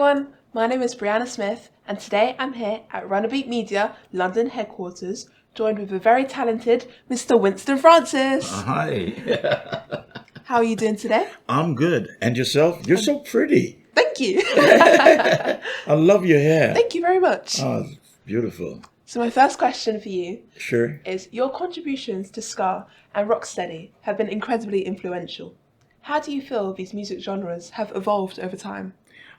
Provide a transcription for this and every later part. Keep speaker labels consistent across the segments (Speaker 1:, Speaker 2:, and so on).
Speaker 1: everyone, my name is Brianna Smith and today I'm here at RUNABEAT Media London headquarters, joined with a very talented Mr. Winston Francis.
Speaker 2: Hi.
Speaker 1: How are you doing today?
Speaker 2: I'm good. And yourself? You're so pretty.
Speaker 1: Thank you.
Speaker 2: I love your hair.
Speaker 1: Thank you very much.
Speaker 2: Oh, it's beautiful.
Speaker 1: So my first question for you
Speaker 2: Sure.
Speaker 1: is, your contributions to ska and rocksteady have been incredibly influential. How do you feel these music genres have evolved over time?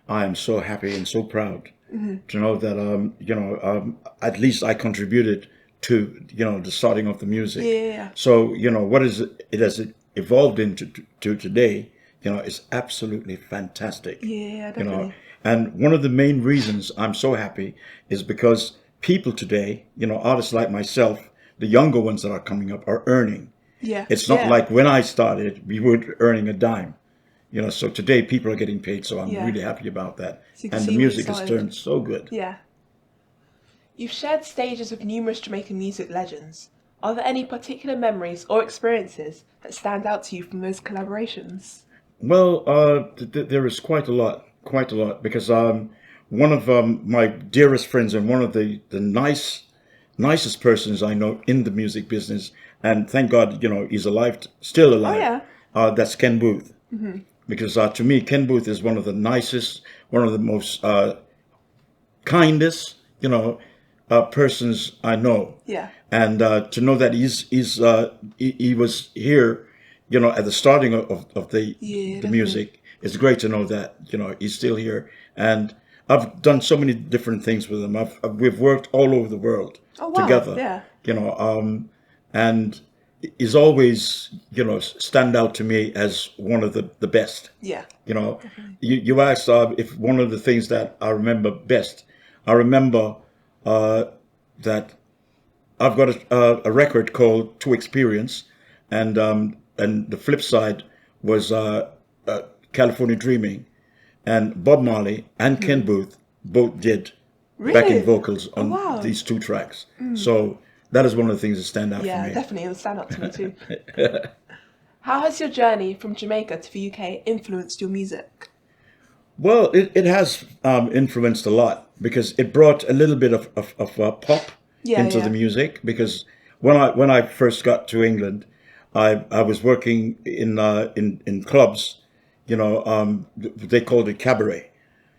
Speaker 2: I am so happy and so proud to know that, at least I contributed to, the starting of the music.
Speaker 1: Yeah.
Speaker 2: So, what is it has evolved into to today, is absolutely fantastic.
Speaker 1: Yeah, definitely.
Speaker 2: And one of the main reasons I'm so happy is because people today, artists like myself, the younger ones that are coming up are earning.
Speaker 1: Yeah.
Speaker 2: It's not like when I started, we weren't earning a dime. So today people are getting paid, so I'm really happy about that.
Speaker 1: So you can
Speaker 2: And the
Speaker 1: see where you
Speaker 2: music has
Speaker 1: started.
Speaker 2: turned so good.
Speaker 1: Yeah. You've shared stages with numerous Jamaican music legends. Are there any particular memories or experiences that stand out to you from those collaborations?
Speaker 2: Well, there is quite a lot, because one of my dearest friends and one of the nicest persons I know in the music business, and thank God, he's alive, still alive.
Speaker 1: Oh, yeah.
Speaker 2: That's Ken Booth. Because to me, Ken Booth is one of the nicest, one of the most kindest, persons I know.
Speaker 1: Yeah.
Speaker 2: And to know that he was here, at the starting of the music, it's great to know that he's still here. And I've done so many different things with him. We've worked all over the world together.
Speaker 1: Yeah.
Speaker 2: And he's always stand out to me as one of the best.
Speaker 1: Yeah.
Speaker 2: You asked if one of the things that I remember best. I remember that I've got a record called To Experience, and the flip side was California Dreaming, and Bob Marley and Ken Booth both did backing vocals on these two tracks. So that is one of the things that stand out for me.
Speaker 1: Yeah, definitely. It would stand out to me too. How has your journey from Jamaica to the UK influenced your music?
Speaker 2: Well, it has influenced a lot because it brought a little bit of pop into the music. Because when I first got to England, I was working in clubs, they called it cabaret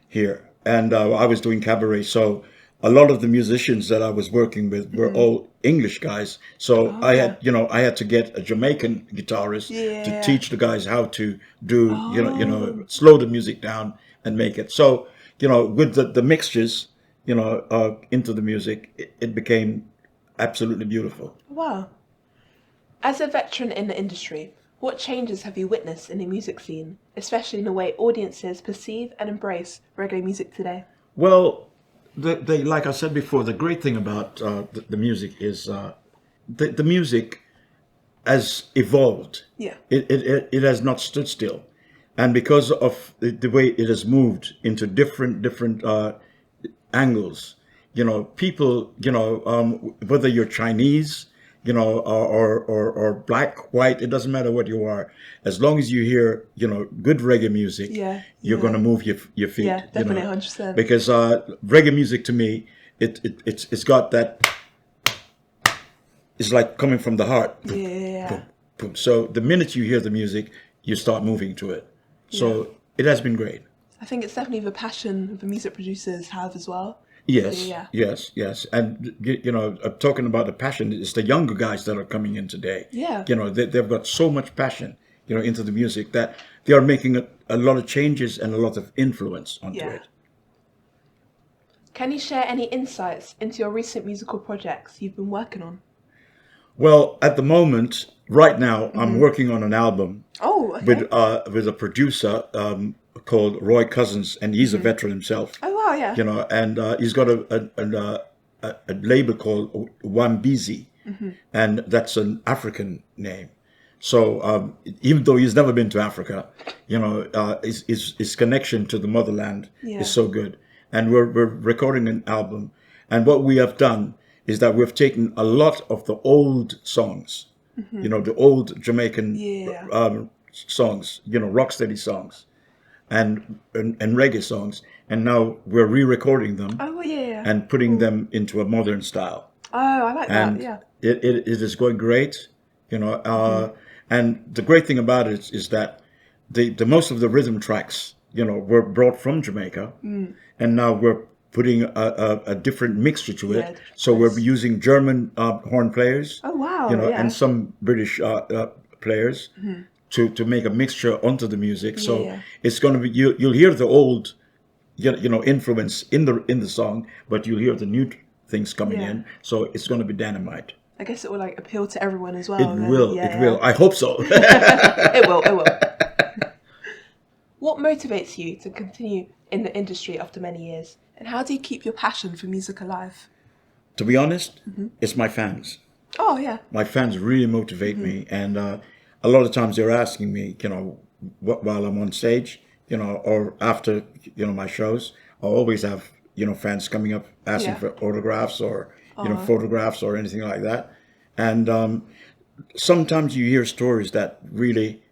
Speaker 2: here, and I was doing cabaret. So a lot of the musicians that I was working with were all English guys. So I had to get a Jamaican guitarist to teach the guys how to do, slow the music down and make it. So, with the mixtures, into the music, it became absolutely beautiful.
Speaker 1: Wow. As a veteran in the industry, what changes have you witnessed in the music scene, especially in the way audiences perceive and embrace reggae music today?
Speaker 2: Well, like I said before, the great thing about the music is the music has evolved.
Speaker 1: Yeah.
Speaker 2: It has not stood still, and because of the way it has moved into different angles, people, whether you're Chinese, or black, white, it doesn't matter what you are. As long as you hear, good reggae music, you're going to move your feet.
Speaker 1: Yeah, definitely, 100%.
Speaker 2: Because reggae music to me, it's got that, it's like coming from the heart.
Speaker 1: Yeah.
Speaker 2: Boom, boom. So the minute you hear the music, you start moving to it. So it has been great.
Speaker 1: I think it's definitely the passion the music producers have as well.
Speaker 2: Yes,
Speaker 1: Yeah.
Speaker 2: yes. And, talking about the passion, it's the younger guys that are coming in today.
Speaker 1: Yeah.
Speaker 2: They've got so much passion, into the music that they are making a lot of changes and a lot of influence onto it.
Speaker 1: Can you share any insights into your recent musical projects you've been working on?
Speaker 2: Well, at the moment, right now, I'm working on an album with a producer called Roy Cousins, and he's a veteran himself.
Speaker 1: Oh wow, yeah.
Speaker 2: And he's got a label called Wambizi, and that's an African name. So even though he's never been to Africa, his connection to the motherland is so good. And we're recording an album, and what we have done is that we've taken a lot of the old songs, the old Jamaican songs, rocksteady songs, and reggae songs, and now we're re-recording them
Speaker 1: Oh, well, yeah.
Speaker 2: and putting them into a modern style.
Speaker 1: Oh, I like that.
Speaker 2: And
Speaker 1: Yeah.
Speaker 2: it is going great, you know. And the great thing about it is that the most of the rhythm tracks, you know, were brought from Jamaica, and now we're putting a different mixture to it. So we're using German horn players,
Speaker 1: Oh, wow.
Speaker 2: you know,
Speaker 1: Yeah.
Speaker 2: and some British players to make a mixture onto the music. So
Speaker 1: Yeah.
Speaker 2: it's going to be you'll hear the old, you know, influence in the song, but you'll hear the new things coming
Speaker 1: Yeah.
Speaker 2: in. So it's going to be dynamite.
Speaker 1: I guess it will like appeal to everyone as well.
Speaker 2: It will.
Speaker 1: Yeah,
Speaker 2: It will. I hope so.
Speaker 1: It will. It will. What motivates you to continue in the industry after many years? And how do you keep your passion for music alive?
Speaker 2: To be honest, it's my fans.
Speaker 1: Oh, yeah.
Speaker 2: My fans really motivate me, and a lot of times they're asking me, you know, while I'm on stage, you know, or after, you know, my shows, I always have, you know, fans coming up asking for autographs or, you know, photographs or anything like that. And sometimes you hear stories that really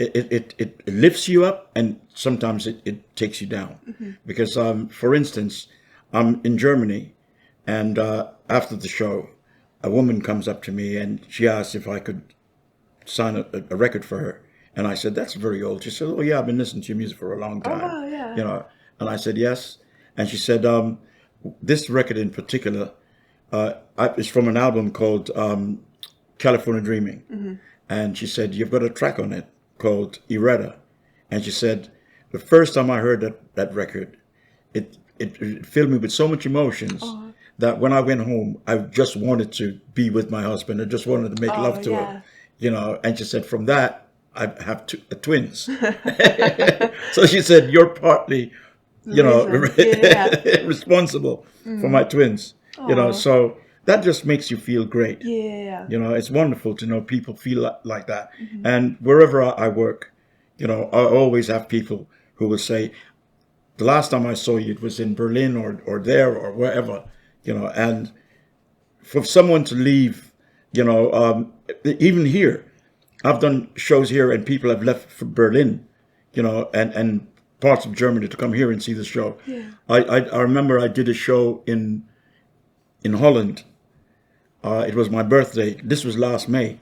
Speaker 2: it lifts you up, and sometimes it takes you down. Because for instance, I'm in Germany, and after the show, a woman comes up to me and she asked if I could sign a record for her. And I said, that's very old. She said, oh yeah, I've been listening to your music for a long time.
Speaker 1: Oh, wow, yeah.
Speaker 2: You know, and I said, yes. And she said, this record in particular, it's from an album called California Dreaming. And she said, you've got a track on it called Ireda. And she said, the first time I heard that record, it filled me with so much emotions that when I went home, I just wanted to be with my husband. I just wanted to make love to her, you know. And she said, from that, I have twins. So she said, you're partly, you know, responsible for my twins, you know. So that just makes you feel great.
Speaker 1: Yeah.
Speaker 2: You know, it's wonderful to know people feel like that. And wherever I work, you know, I always have people who will say, the last time I saw you, it was in Berlin or there or wherever, you know. And for someone to leave, you know, even here, I've done shows here and people have left for Berlin, you know, and parts of Germany to come here and see the show.
Speaker 1: Yeah.
Speaker 2: I remember I did a show in Holland. It was my birthday. This was last May.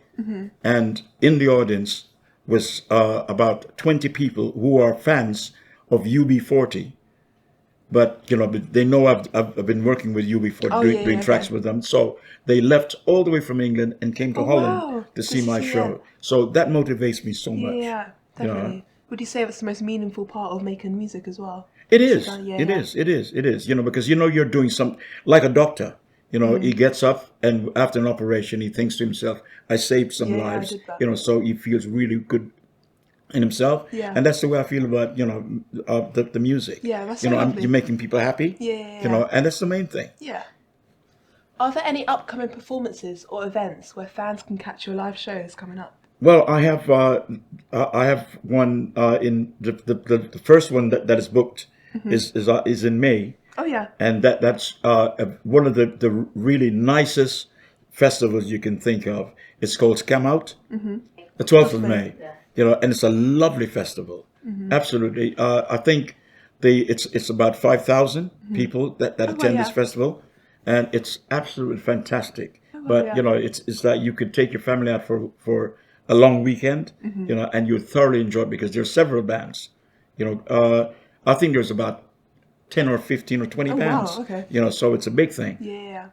Speaker 2: And in the audience was about 20 people who are fans of UB40. But, you know, they know I've been working with UB40, doing tracks with them. So they left all the way from England and came to Holland to see my show. So that motivates me so much.
Speaker 1: Yeah, definitely.
Speaker 2: You know?
Speaker 1: Would you say that's the most meaningful part of making music as well?
Speaker 2: It is. It is. You know, because, you know, you're doing something like a doctor. You know, he gets up and after an operation, he thinks to himself, I saved some lives. You know, so he feels really good in himself. And that's the way I feel about, you know, the music.
Speaker 1: Yeah, that's
Speaker 2: you
Speaker 1: so
Speaker 2: know,
Speaker 1: lovely.
Speaker 2: you're making people happy. You know, and that's the main thing.
Speaker 1: Yeah. Are there any upcoming performances or events where fans can catch your live shows coming up?
Speaker 2: Well, I have one in the first one that is booked is in May.
Speaker 1: Oh yeah.
Speaker 2: And that's one of the really nicest festivals you can think of. It's called Scam Out, the 12th of May. You know, and it's a lovely festival. Absolutely. I think it's about 5,000 people that attend this festival, and it's absolutely fantastic. But you know, it's that you could take your family out for a long weekend, you know, and you thoroughly enjoy it because there's several bands. You know, I think there's about 10 or 15 or 20 bands.
Speaker 1: Wow, okay.
Speaker 2: You know, so it's a big thing.
Speaker 1: Yeah.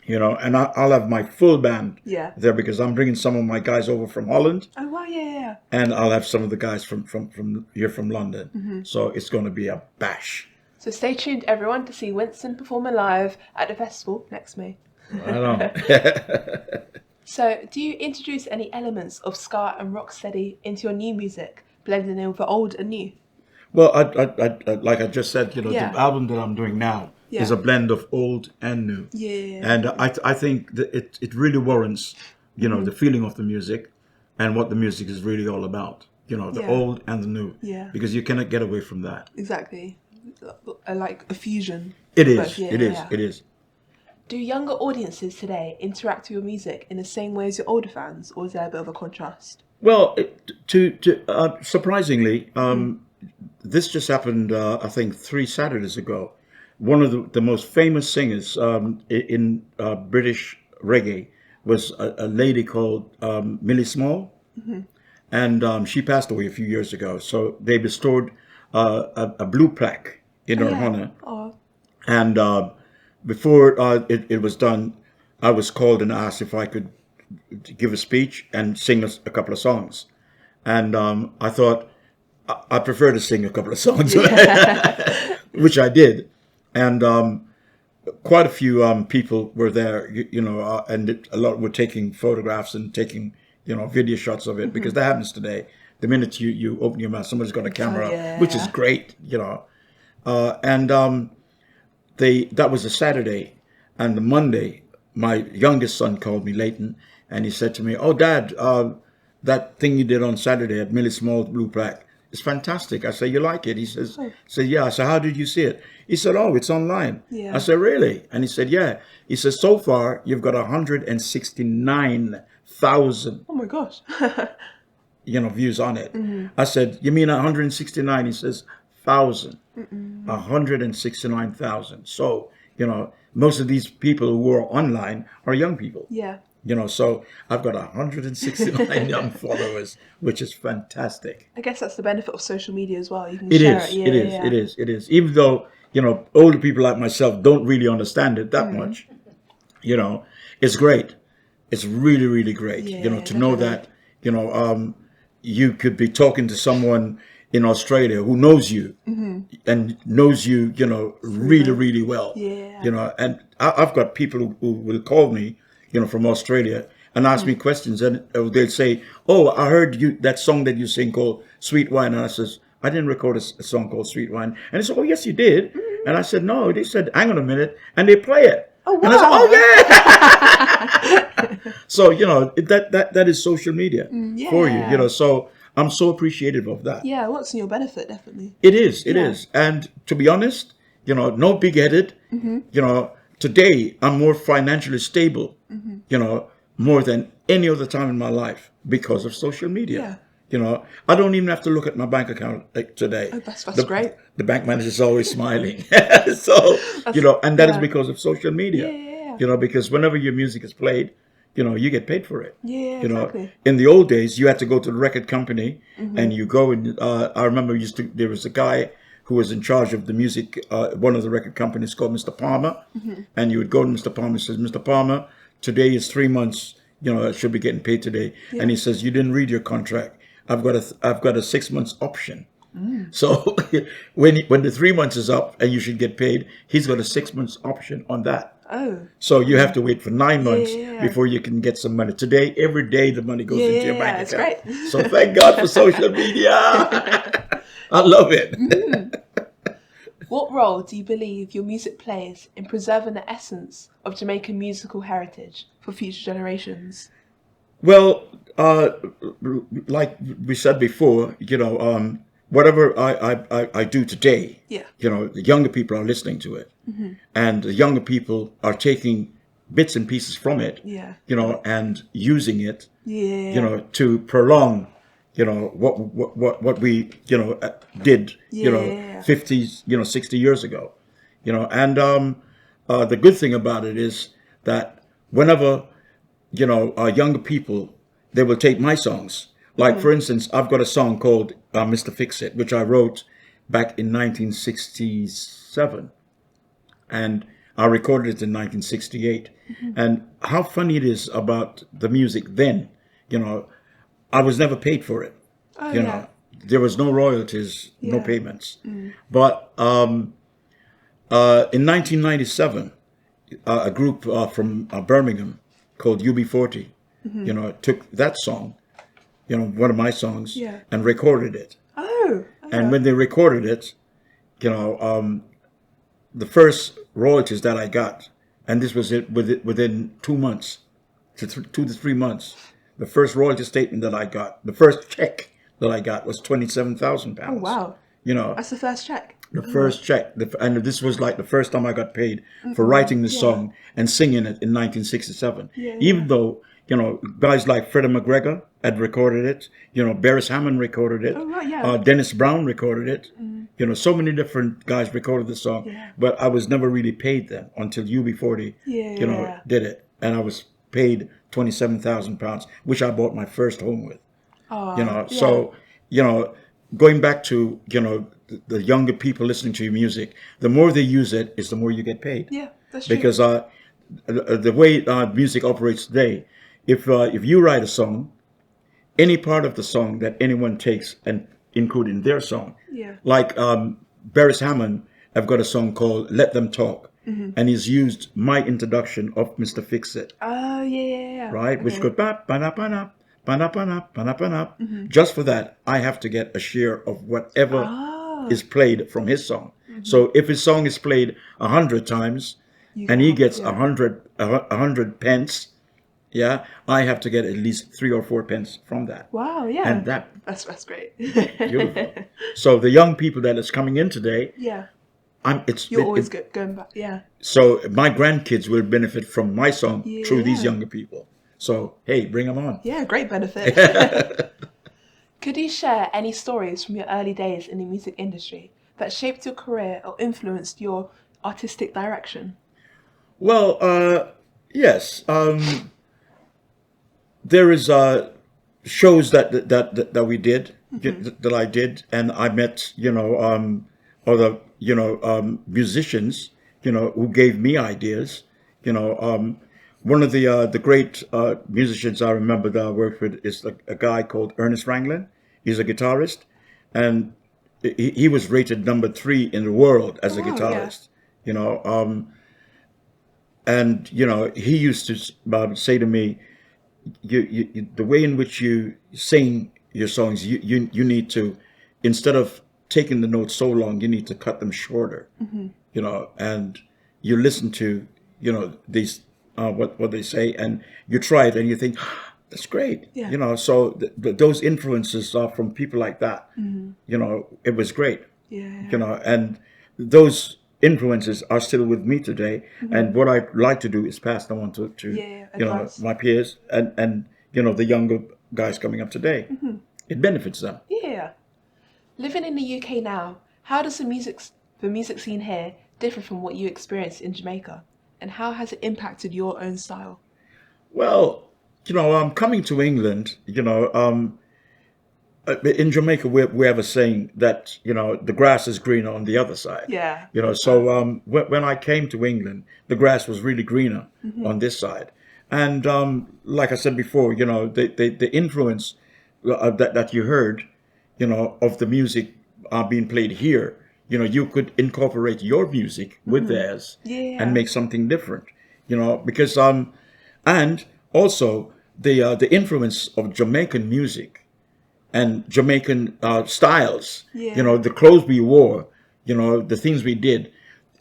Speaker 2: You know, and I'll have my full band there because I'm bringing some of my guys over from Holland.
Speaker 1: Oh wow, yeah.
Speaker 2: And I'll have some of the guys from here from London. So it's going to be a bash.
Speaker 1: So stay tuned, everyone, to see Winston performing live at the festival next May.
Speaker 2: I know.
Speaker 1: So, do you introduce any elements of ska and rocksteady into your new music, blending in with the old and new?
Speaker 2: Well, I like I just said, you know, the album that I'm doing now is a blend of old and new.
Speaker 1: Yeah.
Speaker 2: And I think that it really warrants, you know, the feeling of the music and what the music is really all about. You know, the old and the new.
Speaker 1: Yeah.
Speaker 2: Because you cannot get away from that.
Speaker 1: Exactly. Like a fusion.
Speaker 2: It is. It is.
Speaker 1: Do younger audiences today interact with your music in the same way as your older fans, or is there a bit of a contrast?
Speaker 2: Well, surprisingly, this just happened, I think, 3 Saturdays ago. One of the most famous singers in British reggae was a lady called Millie Small, and she passed away a few years ago. So they bestowed a blue plaque in her honor.
Speaker 1: Oh,
Speaker 2: And before it was done, I was called and asked if I could give a speech and sing a couple of songs. And I thought I prefer to sing a couple of songs, which I did. And quite a few people were there, and a lot were taking photographs and taking, video shots of it, because that happens today. The minute you open your mouth, somebody's got a camera, which is great, and that was a Saturday, and the Monday, my youngest son called me, Leighton, and he said to me, "Oh, Dad, that thing you did on Saturday at Millie Small's Blue Plaque is fantastic." I said, "You like it?" He says, "Yeah." I said, "How did you see it?" He said, "Oh, it's online."
Speaker 1: Yeah.
Speaker 2: I said, "Really?" And he said, "Yeah." He says, "So far, you've got 169,000
Speaker 1: Oh my gosh.
Speaker 2: views on it." I said, "You mean 169?" He says, 1,000. 169,000. So, most of these people who are online are young people.
Speaker 1: Yeah.
Speaker 2: So I've got 169 young followers, which is fantastic.
Speaker 1: I guess that's the benefit of social media as well. You can
Speaker 2: It
Speaker 1: share
Speaker 2: is.
Speaker 1: it. Yeah,
Speaker 2: It is.
Speaker 1: yeah.
Speaker 2: It is. It is. Even though, older people like myself don't really understand it that much, it's great. It's really, really great, to know that, you could be talking to someone in Australia who knows you and knows you, really, really well.
Speaker 1: Yeah.
Speaker 2: And I've got people who will call me, from Australia and ask me questions, and they'll say, "Oh, I heard that song that you sing called Sweet Wine." And I says, "I didn't record a song called Sweet Wine." And they said, "Oh, yes, you did." And I said, "No." They said, "Hang on a minute," and they play it.
Speaker 1: Oh, wow.
Speaker 2: And I said, "Oh, yeah." So, that is social media for you, so I'm so appreciative of that.
Speaker 1: Yeah, what's in your benefit, definitely.
Speaker 2: It is. It is. And to be honest, no big-headed, today I'm more financially stable, more than any other time in my life because of social media. I don't even have to look at my bank account today.
Speaker 1: Oh, that's great.
Speaker 2: The bank manager is always smiling. So, and that is because of social media.
Speaker 1: Yeah.
Speaker 2: Because whenever your music is played, you get paid for it.
Speaker 1: Yeah, exactly.
Speaker 2: In the old days, you had to go to the record company and you go and I remember there was a guy who was in charge of the music, one of the record companies called Mr. Palmer. And you would go to Mr. Palmer and says, "Mr. Palmer, today is 3 months, I should be getting paid today." And he says, "You didn't read your contract. I've got a 6 months option." So when the 3 months is up and you should get paid, he's got a 6 months option on that.
Speaker 1: Oh.
Speaker 2: So you have to wait for 9 months before you can get some money. Today, every day the money goes into your bank account.
Speaker 1: That's great.
Speaker 2: So thank God for social media. I love it.
Speaker 1: What role do you believe your music plays in preserving the essence of Jamaican musical heritage for future generations?
Speaker 2: Well, like we said before, whatever I do today, the younger people are listening to it, and the younger people are taking bits and pieces from it, and using it, to prolong, what we, did, 50s, 60 years ago, and the good thing about it is that whenever, our younger people, they will take my songs. Like, for instance, I've got a song called Mr. Fix-It, which I wrote back in 1967. And I recorded it in 1968. And how funny it is about the music then, I was never paid for it. There was no royalties, no payments. But in 1997, a group from Birmingham called UB40, took that song, one of my songs, and recorded it.
Speaker 1: Oh.
Speaker 2: And when they recorded it, the first royalties that I got, and this was within 2 months, 2 to 3 months, the first royalty statement that I got, the first check that I got was £27,000.
Speaker 1: Oh, wow. That's the first check.
Speaker 2: The first check, and this was like the first time I got paid for writing this song and singing it in 1967. Even though, guys like Freddie McGregor had recorded it. Beres Hammond recorded it.
Speaker 1: Oh, right, yeah.
Speaker 2: Dennis Brown recorded it. So many different guys recorded the song.
Speaker 1: Yeah.
Speaker 2: But I was never really paid them until UB40, did it. And I was paid £27,000, which I bought my first home with. So, going back to, the younger people listening to your music, the more they use it is the more you get paid.
Speaker 1: Yeah, that's true.
Speaker 2: Because the way music operates today, if you write a song, any part of the song that anyone takes and include in their song, like Beres Hammond, I've got a song called "Let Them Talk," and he's used my introduction of Mr. Fix It.
Speaker 1: Oh, yeah.
Speaker 2: Right, which goes ba ba ba ba. Just for that, I have to get a share of whatever is played from his song. So if his song is played 100 times, and he gets 100 pence, I have to get at least 3 or 4 pence from that.
Speaker 1: Wow, yeah.
Speaker 2: And
Speaker 1: that's great.
Speaker 2: Beautiful. So the young people that is coming in today,
Speaker 1: you're always good going back.
Speaker 2: So my grandkids will benefit from my song through these younger people. So hey, bring them on.
Speaker 1: Yeah, great benefit. Could you share any stories from your early days in the music industry that shaped your career or influenced your artistic direction?
Speaker 2: Well, yes. There is shows that we did, that I did, and I met other musicians who gave me ideas. One of the great musicians I remember that I worked with is a guy called Ernest Ranglin. He's a guitarist, and he was rated number 3 in the world as a guitarist. And he used to say to me, you the way in which you sing your songs, you need to, instead of taking the notes so long, you need to cut them shorter. And you listen to these what they say, and you try it, and you think, that's great. So those influences are from people like that. It was great. And those influences are still with me today, and what I like to do is pass them on to my peers and the younger guys coming up today. It benefits them.
Speaker 1: Living in the UK now, how does the music scene here differ from what you experienced in Jamaica, and how has it impacted your own style?
Speaker 2: Well, coming to England, in Jamaica, we have a saying that, the grass is greener on the other side. So when I came to England, the grass was really greener on this side. And like I said before, the influence that you heard, of the music being played here, you could incorporate your music with theirs and make something different, because and also the influence of Jamaican music and Jamaican styles, the clothes we wore, the things we did.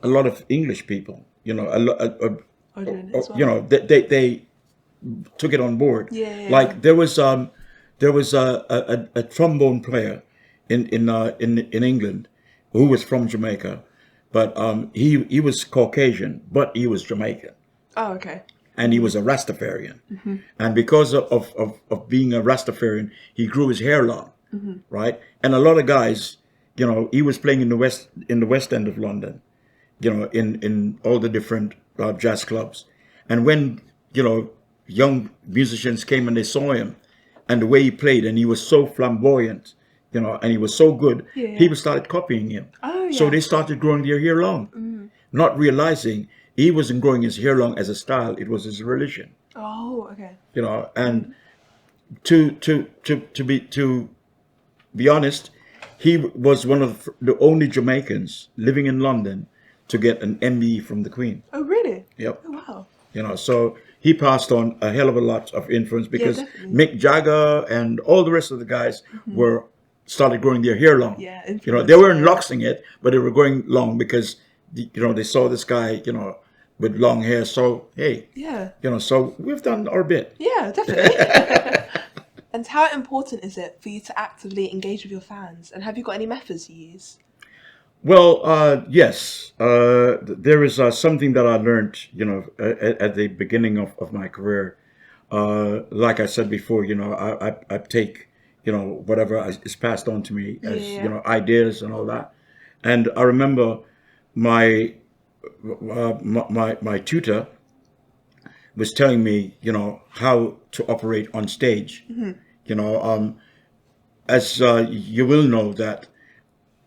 Speaker 2: A lot of English people, they took it on board. Like there was a trombone player in England who was from Jamaica, but he was Caucasian, but he was Jamaican.
Speaker 1: Oh, okay.
Speaker 2: And he was a Rastafarian. And because of being a Rastafarian, he grew his hair long, right? And a lot of guys, he was playing in the West End of London, in all the different jazz clubs. And when, young musicians came and they saw him and the way he played, and he was so flamboyant, and he was so good, people started copying him. So they started growing their hair long, not realizing he wasn't growing his hair long as a style; it was his religion.
Speaker 1: Oh, okay.
Speaker 2: And to be honest, he was one of the only Jamaicans living in London to get an MBE from the Queen.
Speaker 1: Oh, really?
Speaker 2: Yep.
Speaker 1: Oh, wow.
Speaker 2: So he passed on a hell of a lot of influence, because Mick Jagger and all the rest of the guys started growing their hair long. They weren't loxing it, but they were growing long because they saw this guy, with long hair. So hey, so we've done our bit.
Speaker 1: Yeah, definitely. And how important is it for you to actively engage with your fans? And have you got any methods you use?
Speaker 2: Well, yes. There is something that I learned, at the beginning of my career. Like I said before, I take, whatever is passed on to me as, ideas and all that. And I remember my my tutor was telling me, how to operate on stage. You know, as you will know that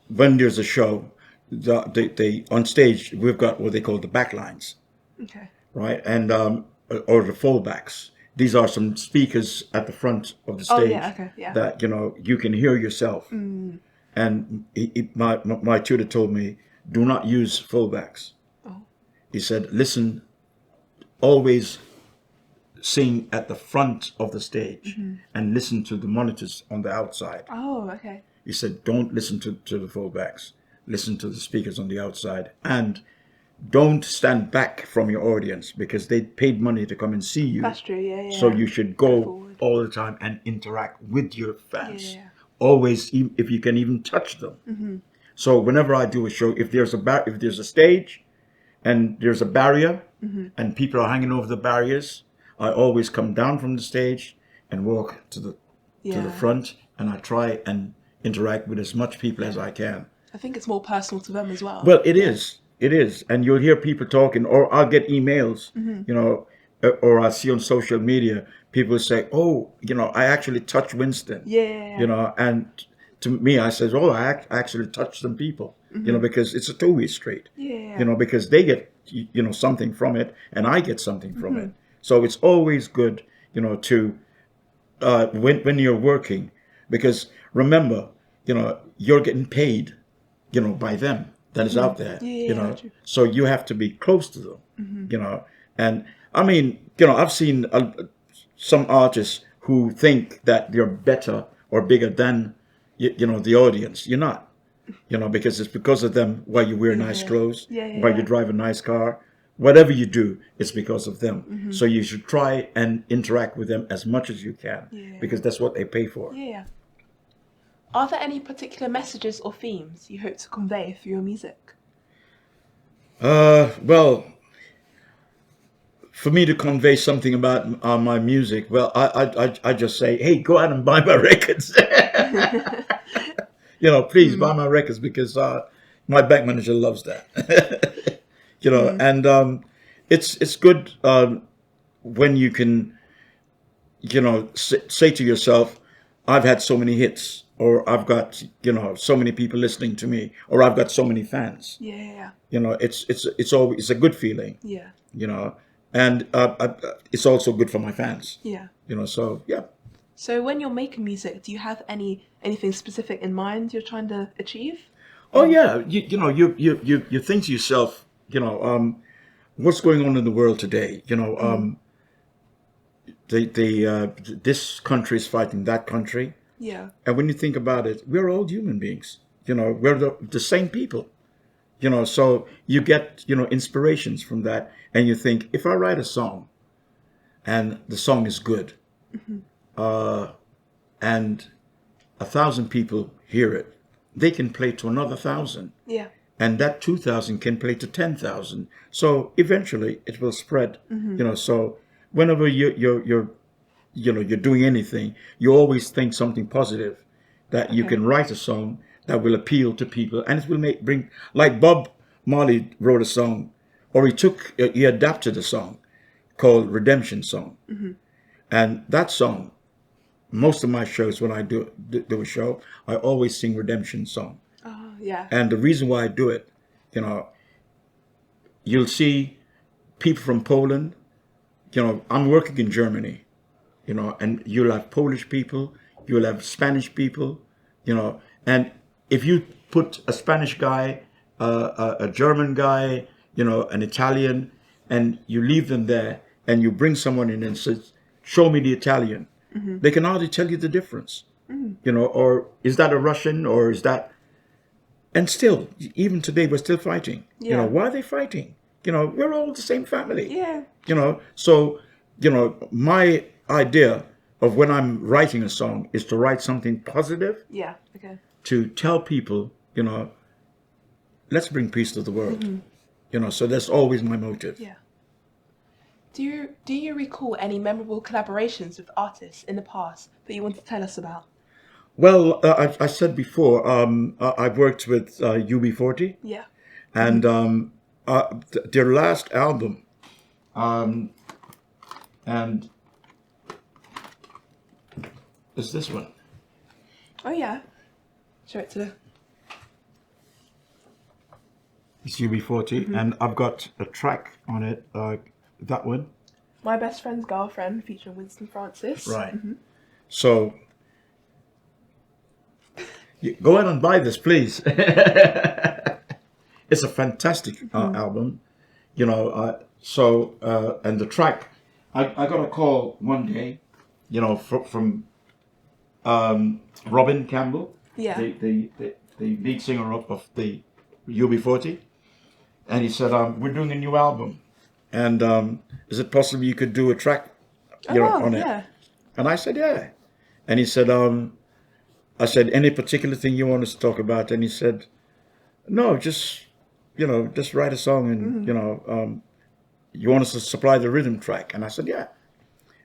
Speaker 2: when there's a show, they on stage we've got what they call the backlines,
Speaker 1: Okay.
Speaker 2: right? And or the fallbacks. These are some speakers at the front of the stage
Speaker 1: Okay, yeah.
Speaker 2: that you can hear yourself. And my tutor told me, do not use fallbacks.
Speaker 1: Oh.
Speaker 2: He said, listen, always sing at the front of the stage and listen to the monitors on the outside.
Speaker 1: Oh, okay.
Speaker 2: He said, don't listen to the fallbacks. Listen to the speakers on the outside. And don't stand back from your audience because they paid money to come and see you.
Speaker 1: That's true, yeah.
Speaker 2: So you should go
Speaker 1: forward.
Speaker 2: all the time and interact with your fans.
Speaker 1: Yeah.
Speaker 2: Always, if you can even touch them. So whenever I do a show, if there's a stage and there's a barrier and people are hanging over the barriers, I always come down from the stage and walk to the front, and I try and interact with as much people as I can.
Speaker 1: I think it's more personal to them as well.
Speaker 2: Well, it is. It is. And you'll hear people talking, or I'll get emails, or I see on social media, people say, oh, I actually touched Winston.
Speaker 1: Yeah.
Speaker 2: And to me, I says, oh, I actually touched some people, because it's a two-way street.
Speaker 1: Yeah.
Speaker 2: Because they get, something from it, and I get something from it. So it's always good, to, when you're working, because remember, you're getting paid, by them that is out there,
Speaker 1: True.
Speaker 2: so you have to be close to them, and I mean, I've seen some artists who think that they're better or bigger than, the audience. You're not, because it's because of them why you wear nice clothes, why you drive a nice car. Whatever you do, it's because of them. So you should try and interact with them as much as you can, because that's what they pay for.
Speaker 1: Yeah. Are there any particular messages or themes you hope to convey through your music?
Speaker 2: Well, for me to convey something about my music, well, I just say, hey, go out and buy my records. Please buy my records, because my bank manager loves that. And it's good when you can, say to yourself, I've had so many hits, or I've got, so many people listening to me, or I've got so many fans.
Speaker 1: Yeah.
Speaker 2: It's always a good feeling.
Speaker 1: Yeah.
Speaker 2: And it's also good for my fans.
Speaker 1: Yeah.
Speaker 2: So yeah.
Speaker 1: So when you're making music, do you have anything specific in mind you're trying to achieve?
Speaker 2: Oh yeah, you think to yourself, what's going on in the world today? This country is fighting that country.
Speaker 1: Yeah.
Speaker 2: And when you think about it, we're all human beings. We're the same people. So you get, inspirations from that. And you think, if I write a song and the song is good, and 1,000 people hear it, they can play to another 1,000.
Speaker 1: Yeah.
Speaker 2: And that 2,000 can play to 10,000. So eventually it will spread. So whenever you're doing anything, you always think something positive, that you can write a song that will appeal to people, and it will bring, like Bob Marley wrote a song, or he adapted a song called Redemption Song. And that song, most of my shows, when I do a show, I always sing Redemption Song.
Speaker 1: Oh, yeah.
Speaker 2: And the reason why I do it, you'll see people from Poland. I'm working in Germany, and you'll have Polish people, you'll have Spanish people, and if you put a Spanish guy, a German guy, an Italian, and you leave them there, and you bring someone in and says, show me the Italian, they can hardly tell you the difference, or is that a Russian, or is that, and still, even today, we're still fighting. Why are they fighting? We're all the same family.
Speaker 1: Yeah.
Speaker 2: So, my idea of when I'm writing a song is to write something positive.
Speaker 1: Yeah. Okay.
Speaker 2: To tell people, let's bring peace to the world. So that's always my motive.
Speaker 1: Yeah. Do you recall any memorable collaborations with artists in the past that you want to tell us about?
Speaker 2: Well, I said before, I've worked with UB40,
Speaker 1: Yeah.
Speaker 2: and their last album, um, and is this one.
Speaker 1: Oh yeah. Show it to the.
Speaker 2: It's UB40, and I've got a track on it, that one.
Speaker 1: My Best Friend's Girlfriend featuring Winston Francis.
Speaker 2: Right. So, go ahead and buy this, please. It's a fantastic album, you know. And the track, I got a call one day, you know, from Robin Campbell,
Speaker 1: Yeah.
Speaker 2: the lead singer of the UB40, and he said, "We're doing a new album, and is it possible you could do a track, you know, on it?"
Speaker 1: Yeah.
Speaker 2: And I said, "Yeah." And he said, I said, "Any particular thing you want us to talk about?" And he said, "No, just, you know, just write a song, and you know, you want us to supply the rhythm track?" And I said, "Yeah."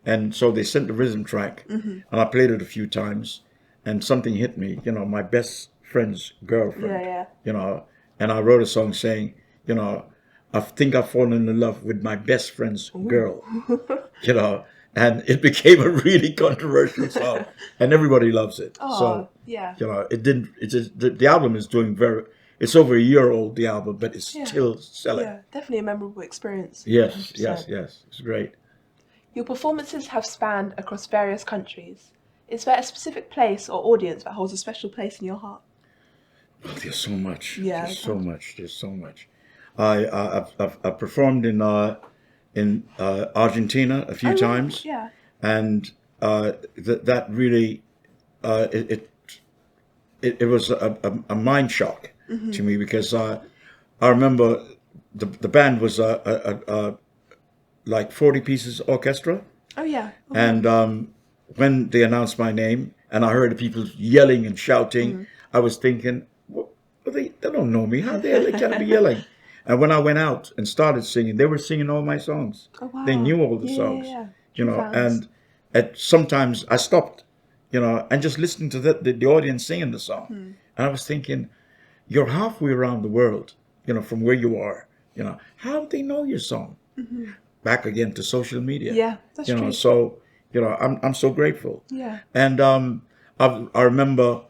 Speaker 2: And so they sent the rhythm track, and I played it a few times, and something hit me, you know, my best friend's girlfriend,
Speaker 1: Yeah.
Speaker 2: you know, and I wrote a song saying, you know, I think I've fallen in love with my best friend's girl, you know, and it became a really controversial song, and everybody loves it.
Speaker 1: Oh,
Speaker 2: So,
Speaker 1: yeah.
Speaker 2: you know, the album is doing it's over a year old, the album, but it's still selling.
Speaker 1: Yeah, definitely a memorable experience.
Speaker 2: Yes,
Speaker 1: 100%.
Speaker 2: yes, it's great.
Speaker 1: Your performances have spanned across various countries. Is there a specific place or audience that holds a special place in your heart?
Speaker 2: Oh, there's so much.
Speaker 1: Yeah,
Speaker 2: There's so much. There's so much. I've performed in Argentina a few times,
Speaker 1: Yeah.
Speaker 2: and that really it was a mind shock to me, because I remember the band was like 40 pieces orchestra,
Speaker 1: Oh yeah.
Speaker 2: and when they announced my name and I heard the people yelling and shouting, I was thinking, well, they don't know me. How they can be yelling? And when I went out and started singing, they were singing all my songs.
Speaker 1: Oh wow.
Speaker 2: They knew all the
Speaker 1: Yeah,
Speaker 2: songs,
Speaker 1: yeah.
Speaker 2: you know.
Speaker 1: True
Speaker 2: And
Speaker 1: fans.
Speaker 2: sometimes I stopped, you know, and just listened to the audience singing the song. And I was thinking, you're halfway around the world, you know, from where you are. You know, how do they know your song? Back again to social media.
Speaker 1: Yeah, that's
Speaker 2: you know,
Speaker 1: true.
Speaker 2: so you know, I'm so grateful.
Speaker 1: Yeah.
Speaker 2: And I remember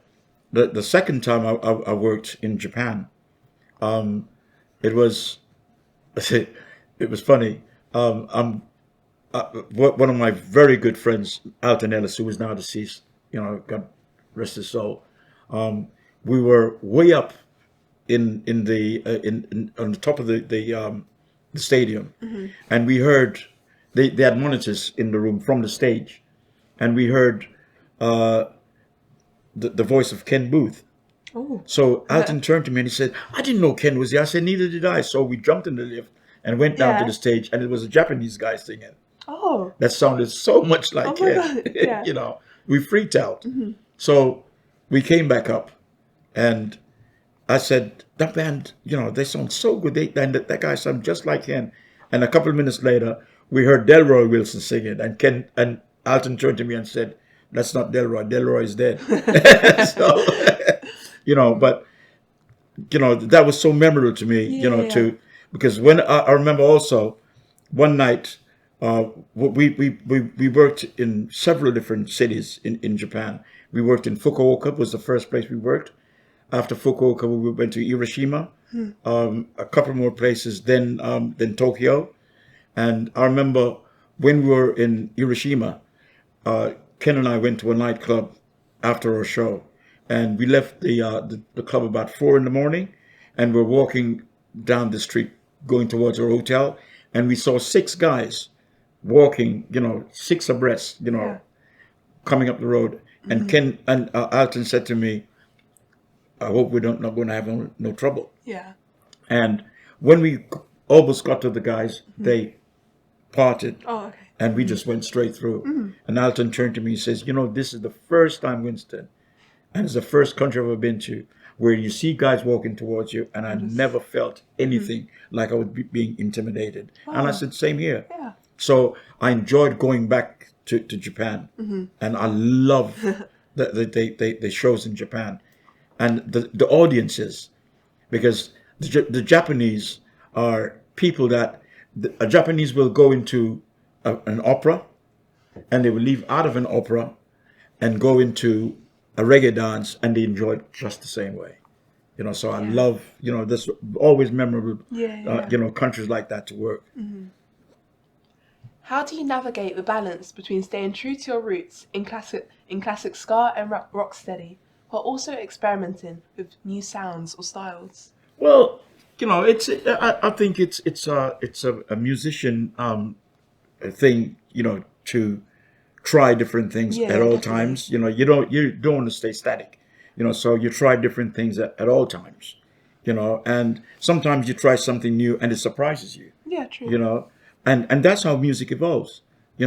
Speaker 2: the second time I worked in Japan. It was it was funny. One of my very good friends, Alton Ellis, who is now deceased, you know, God rest his soul. We were way up in on the top of the stadium, and we heard they had monitors in the room from the stage, and we heard the voice of Ken Booth.
Speaker 1: Oh.
Speaker 2: So Alton turned to me and he said, "I didn't know Ken was there." I said, "Neither did I." So we jumped in the lift and went down to
Speaker 1: Yeah.
Speaker 2: the stage, and it was a Japanese guy singing.
Speaker 1: Oh.
Speaker 2: That sounded so much like
Speaker 1: Oh my
Speaker 2: Ken.
Speaker 1: God, yeah.
Speaker 2: You know, we freaked out. So we came back up, and I said, "That band, you know, they sound so good. And that guy sounded just like Ken." And a couple of minutes later, we heard Delroy Wilson singing, and Ken and Alton turned to me and said, "That's not Delroy. Delroy is dead." So, you know, but you know, that was so memorable to me. You know,
Speaker 1: Yeah.
Speaker 2: because when I remember also one night. We worked in several different cities in Japan. We worked in Fukuoka, was the first place we worked. After Fukuoka, we went to Hiroshima, a couple more places, then Tokyo. And I remember when we were in Hiroshima, Ken and I went to a nightclub after our show, and we left the club about 4 a.m, and we're walking down the street going towards our hotel, and we saw 6 guys walking, you know, 6 abreast, you know,
Speaker 1: Yeah.
Speaker 2: coming up the road. And Ken and Alton said to me, "I hope we're not going to have no trouble."
Speaker 1: Yeah.
Speaker 2: And when we almost got to the guys, they parted,
Speaker 1: Oh, okay.
Speaker 2: and we just went straight through. And Alton turned to me and says, "You know, this is the first time, Winston, and it's the first country I've ever been to, where you see guys walking towards you, and I never felt anything like I was being intimidated." And I said, "Same here."
Speaker 1: Yeah.
Speaker 2: So I enjoyed going back to Japan, and I love the shows in Japan and the audiences, because the Japanese are people that a Japanese will go into an opera, and they will leave out of an opera and go into a reggae dance, and they enjoy it just the same way. So I love, this always memorable, countries like that to work.
Speaker 1: How do you navigate the balance between staying true to your roots in classic ska and rocksteady, while also experimenting with new sounds or styles?
Speaker 2: Well, I think it's a musician thing, to try different things at all times. You don't want to stay static. So you try different things at all times. And sometimes you try something new and it surprises you.
Speaker 1: Yeah, true.
Speaker 2: And that's how music evolves.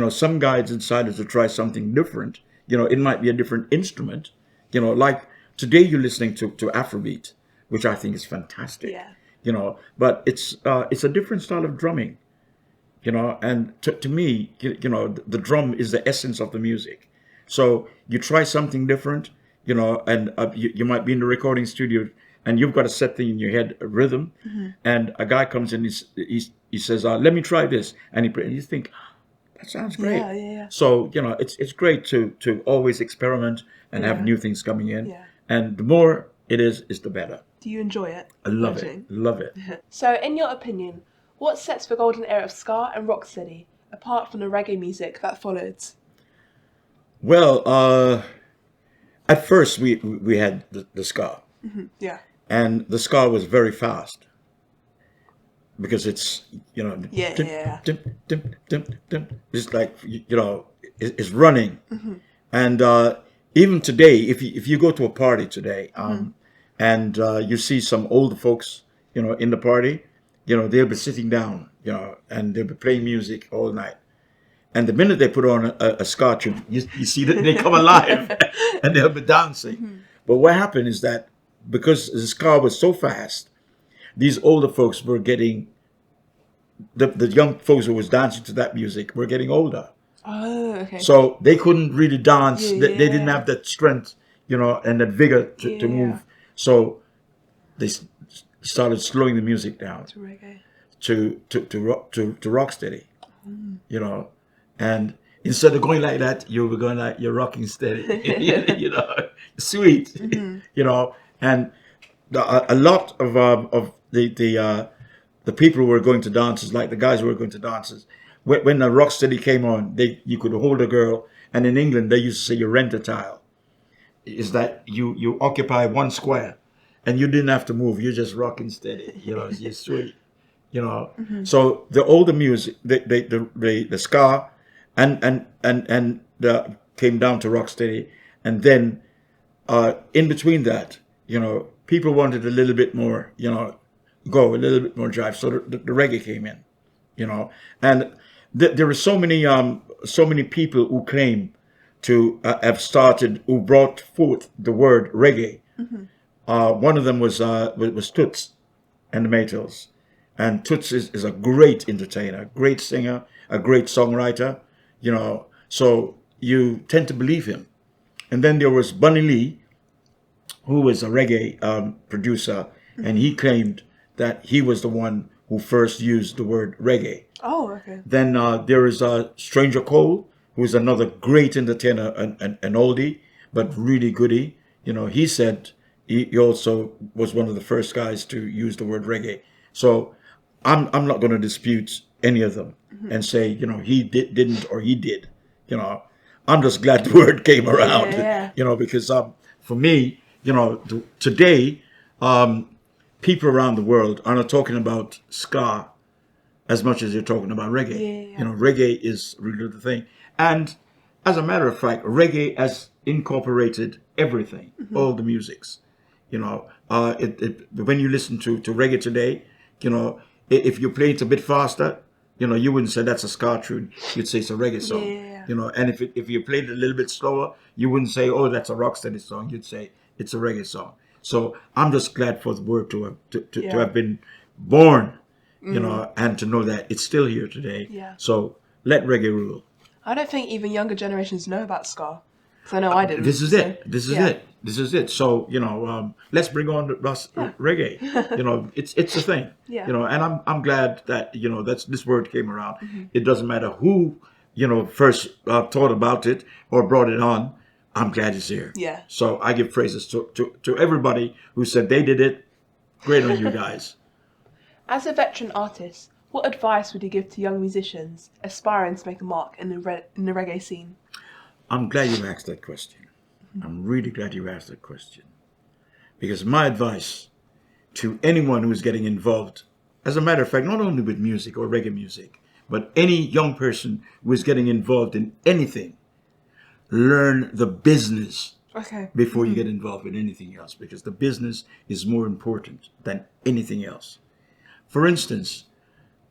Speaker 2: Some guys decided to try something different. It might be a different instrument. Like today you're listening to Afrobeat, which I think is fantastic.
Speaker 1: Yeah.
Speaker 2: But it's a different style of drumming. And to me, the drum is the essence of the music. So you try something different, and you might be in the recording studio and you've got a set thing in your head, a rhythm, and a guy comes in, he says, let me try this. And you think, that sounds great.
Speaker 1: Yeah.
Speaker 2: So, it's great to always experiment and have new things coming in.
Speaker 1: Yeah.
Speaker 2: And the more it is the better.
Speaker 1: Do you enjoy it?
Speaker 2: I love it. Love it.
Speaker 1: So, in your opinion, what sets the golden era of ska and rocksteady apart from the reggae music that followed?
Speaker 2: Well, at first we had the ska.
Speaker 1: Yeah.
Speaker 2: And the ska was very fast because it's,
Speaker 1: Yeah.
Speaker 2: it's like, it's running. And even today, if you go to a party today, and you see some older folks, in the party, they'll be sitting down, and they'll be playing music all night. And the minute they put on a ska tune, you see that they come alive and they'll be dancing. But what happened is that because the ska was so fast, these older folks were getting, the young folks who was dancing to that music were getting older.
Speaker 1: Oh, okay.
Speaker 2: So they couldn't really dance. They didn't have that strength, and that vigor to move. So they started slowing the music down
Speaker 1: To reggae.
Speaker 2: to rocksteady, and instead of going like that, you were going like you're rocking steady, sweet, and a lot of the people who were going to dances, like the guys who were going to dances, when the rocksteady came on, you could hold a girl, and in England they used to say you rent a tile. Is that you occupy one square, and you didn't have to move. You're just rocking steady. You're sweet. So the older music, the ska, and came down to rocksteady, and then in between that, people wanted a little bit more, go a little bit more drive. So the reggae came in, and there were so many people who claim to have started, who brought forth the word reggae. One of them was Toots and the Maytals. And Toots is a great entertainer, great singer, a great songwriter, so you tend to believe him. And then there was Bunny Lee, who was a reggae producer, and he claimed that he was the one who first used the word reggae.
Speaker 1: Oh, okay.
Speaker 2: Then there is Stranger Cole, who is another great entertainer, an oldie, but really goodie. He said he also was one of the first guys to use the word reggae. So I'm not going to dispute any of them and say, he didn't or he did. I'm just glad the word came around, because for me, today, people around the world are not talking about ska as much as they're talking about reggae. Reggae is really the thing. And as a matter of fact, reggae has incorporated everything, all the musics. When you listen to reggae today, if you play it a bit faster, you wouldn't say that's a ska tune. You'd say it's a reggae song. And if you played it a little bit slower, you wouldn't say, oh, that's a rocksteady song. You'd say it's a reggae song. So I'm just glad for the word to have been born, and to know that it's still here today. So Let reggae rule.
Speaker 1: I don't think even younger generations know about ska. Because I know I didn't.
Speaker 2: This is
Speaker 1: so,
Speaker 2: it. This is
Speaker 1: yeah.
Speaker 2: it. This is it. So let's bring on the reggae. It's a thing.
Speaker 1: Yeah.
Speaker 2: And I'm glad that that's this word came around. It doesn't matter who first thought about it or brought it on. I'm glad it's here.
Speaker 1: Yeah.
Speaker 2: So I give praises to everybody who said they did it. Great on you guys.
Speaker 1: As a veteran artist, what advice would you give to young musicians aspiring to make a mark in the reggae scene?
Speaker 2: I'm glad you asked that question. I'm really glad you asked that question. Because my advice to anyone who is getting involved, as a matter of fact, not only with music or reggae music, but any young person who is getting involved in anything, learn the business before you get involved with anything else, because the business is more important than anything else. For instance,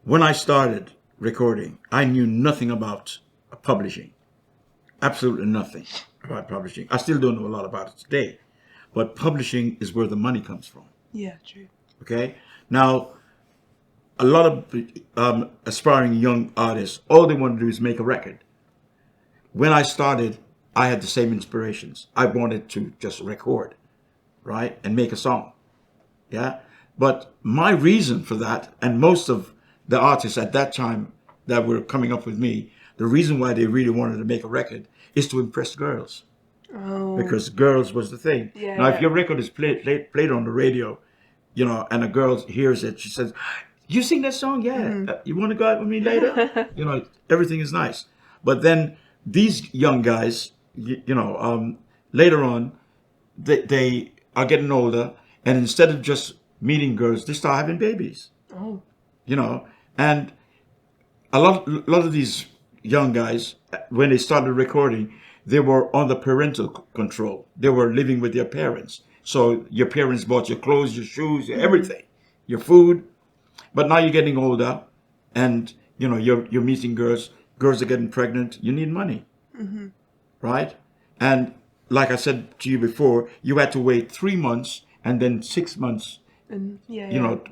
Speaker 2: when I started recording, I knew nothing about publishing. Absolutely nothing about publishing. I still don't know a lot about it today. But publishing is where the money comes from.
Speaker 1: Yeah, true.
Speaker 2: Okay? Now, a lot of aspiring young artists, all they want to do is make a record. When I started, I had the same inspirations. I wanted to just record, right? And make a song. Yeah? But my reason for that, and most of the artists at that time that were coming up with me, the reason why they really wanted to make a record is to impress girls.
Speaker 1: Oh.
Speaker 2: Because girls was the thing.
Speaker 1: Yeah,
Speaker 2: now, if your record is played on the radio, and a girl hears it, she says, "You sing that song? Yeah. You want to go out with me later?" Everything is nice. But then these young guys, later on, they are getting older, and instead of just meeting girls, they start having babies.
Speaker 1: Oh.
Speaker 2: And a lot of these young guys, when they started recording, they were under parental control. They were living with their parents. So your parents bought your clothes, your shoes, everything, your food. But now you're getting older, and you're meeting girls. Girls are getting pregnant. You need money, right? And like I said to you before, you had to wait 3 months and then 6 months,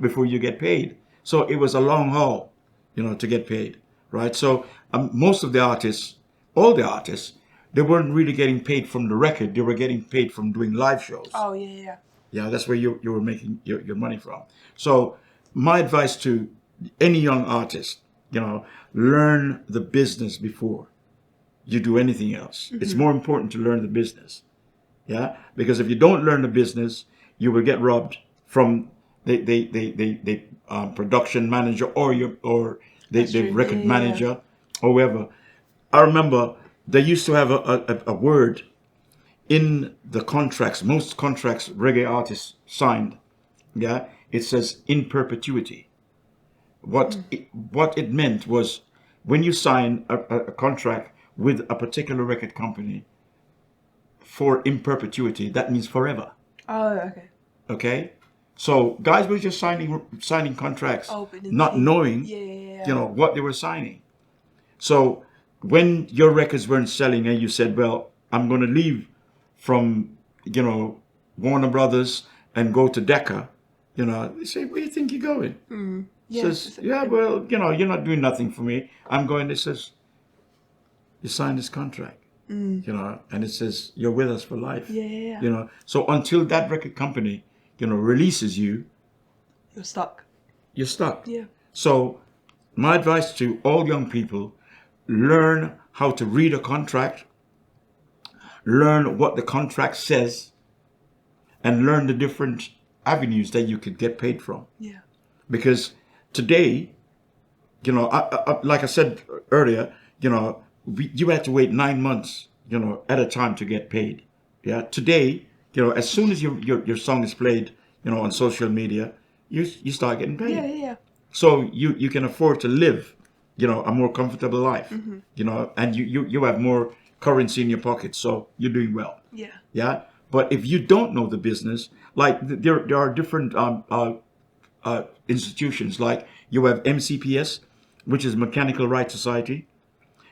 Speaker 2: before you get paid. So it was a long haul, to get paid, right? So most of the artists, all the artists, they weren't really getting paid from the record. They were getting paid from doing live shows.
Speaker 1: Oh, yeah.
Speaker 2: Yeah, that's where you were making your money from. So my advice to any young artist, learn the business before you do anything else. It's more important to learn the business. Yeah, because if you don't learn the business, you will get robbed from the production manager or the record manager or whoever. I remember they used to have a word in the contracts. Most contracts reggae artists signed, yeah, it says in perpetuity. What it meant was, when you sign a contract with a particular record company for in perpetuity, that means forever.
Speaker 1: Oh, okay.
Speaker 2: Okay, so guys were just signing contracts, not knowing what they were signing. So when your records weren't selling and you said, "Well, I'm going to leave from Warner Brothers and go to Decca," they say, "Where do you think you're going?" Says, "Yeah, well, you're not doing nothing for me. I'm going." It says, "You signed this contract, and it says you're with us for life." So until that record company, releases you,
Speaker 1: you're stuck.
Speaker 2: You're stuck.
Speaker 1: Yeah.
Speaker 2: So my advice to all young people: learn how to read a contract, learn what the contract says, and learn the different avenues that you could get paid from.
Speaker 1: Yeah.
Speaker 2: Because today, like I said earlier, you had to wait 9 months, at a time to get paid. Yeah. Today, as soon as your song is played, on social media, you start getting paid.
Speaker 1: Yeah.
Speaker 2: So you can afford to live, a more comfortable life, and you have more currency in your pocket, so you're doing well.
Speaker 1: Yeah.
Speaker 2: Yeah. But if you don't know the business, like there are different institutions, like you have MCPS, which is Mechanical Right Society.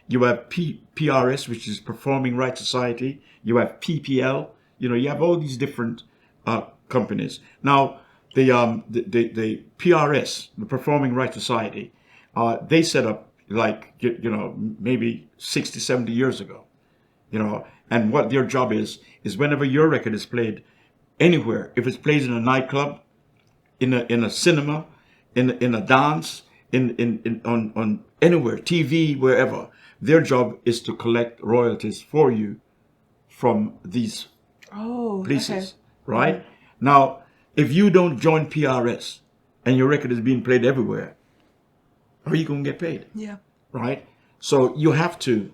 Speaker 2: You have PRS, which is Performing Right Society. You have PPL. You have all these different companies. Now, the PRS, the Performing Right Society, they set up like, maybe 60, 70 years ago, and what their job is whenever your record is played anywhere, if it's played in a nightclub, in a cinema, in a dance, on anywhere, TV, wherever, their job is to collect royalties for you from these places, right? Now, if you don't join PRS and your record is being played everywhere, how are you going to get paid?
Speaker 1: Yeah.
Speaker 2: Right? So you have to,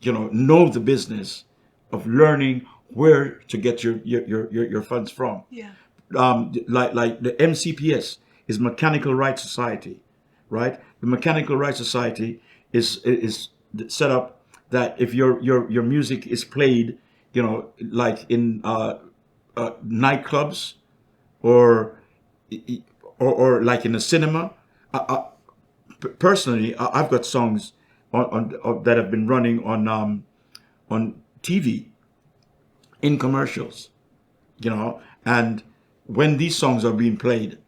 Speaker 2: know the business of learning where to get your funds from.
Speaker 1: Yeah.
Speaker 2: Like the MCPS is Mechanical Rights Society, right? The Mechanical Rights Society is set up that if your music is played, like in nightclubs or like in a cinema. Personally, I've got songs on that have been running on TV in commercials, and when these songs are being played,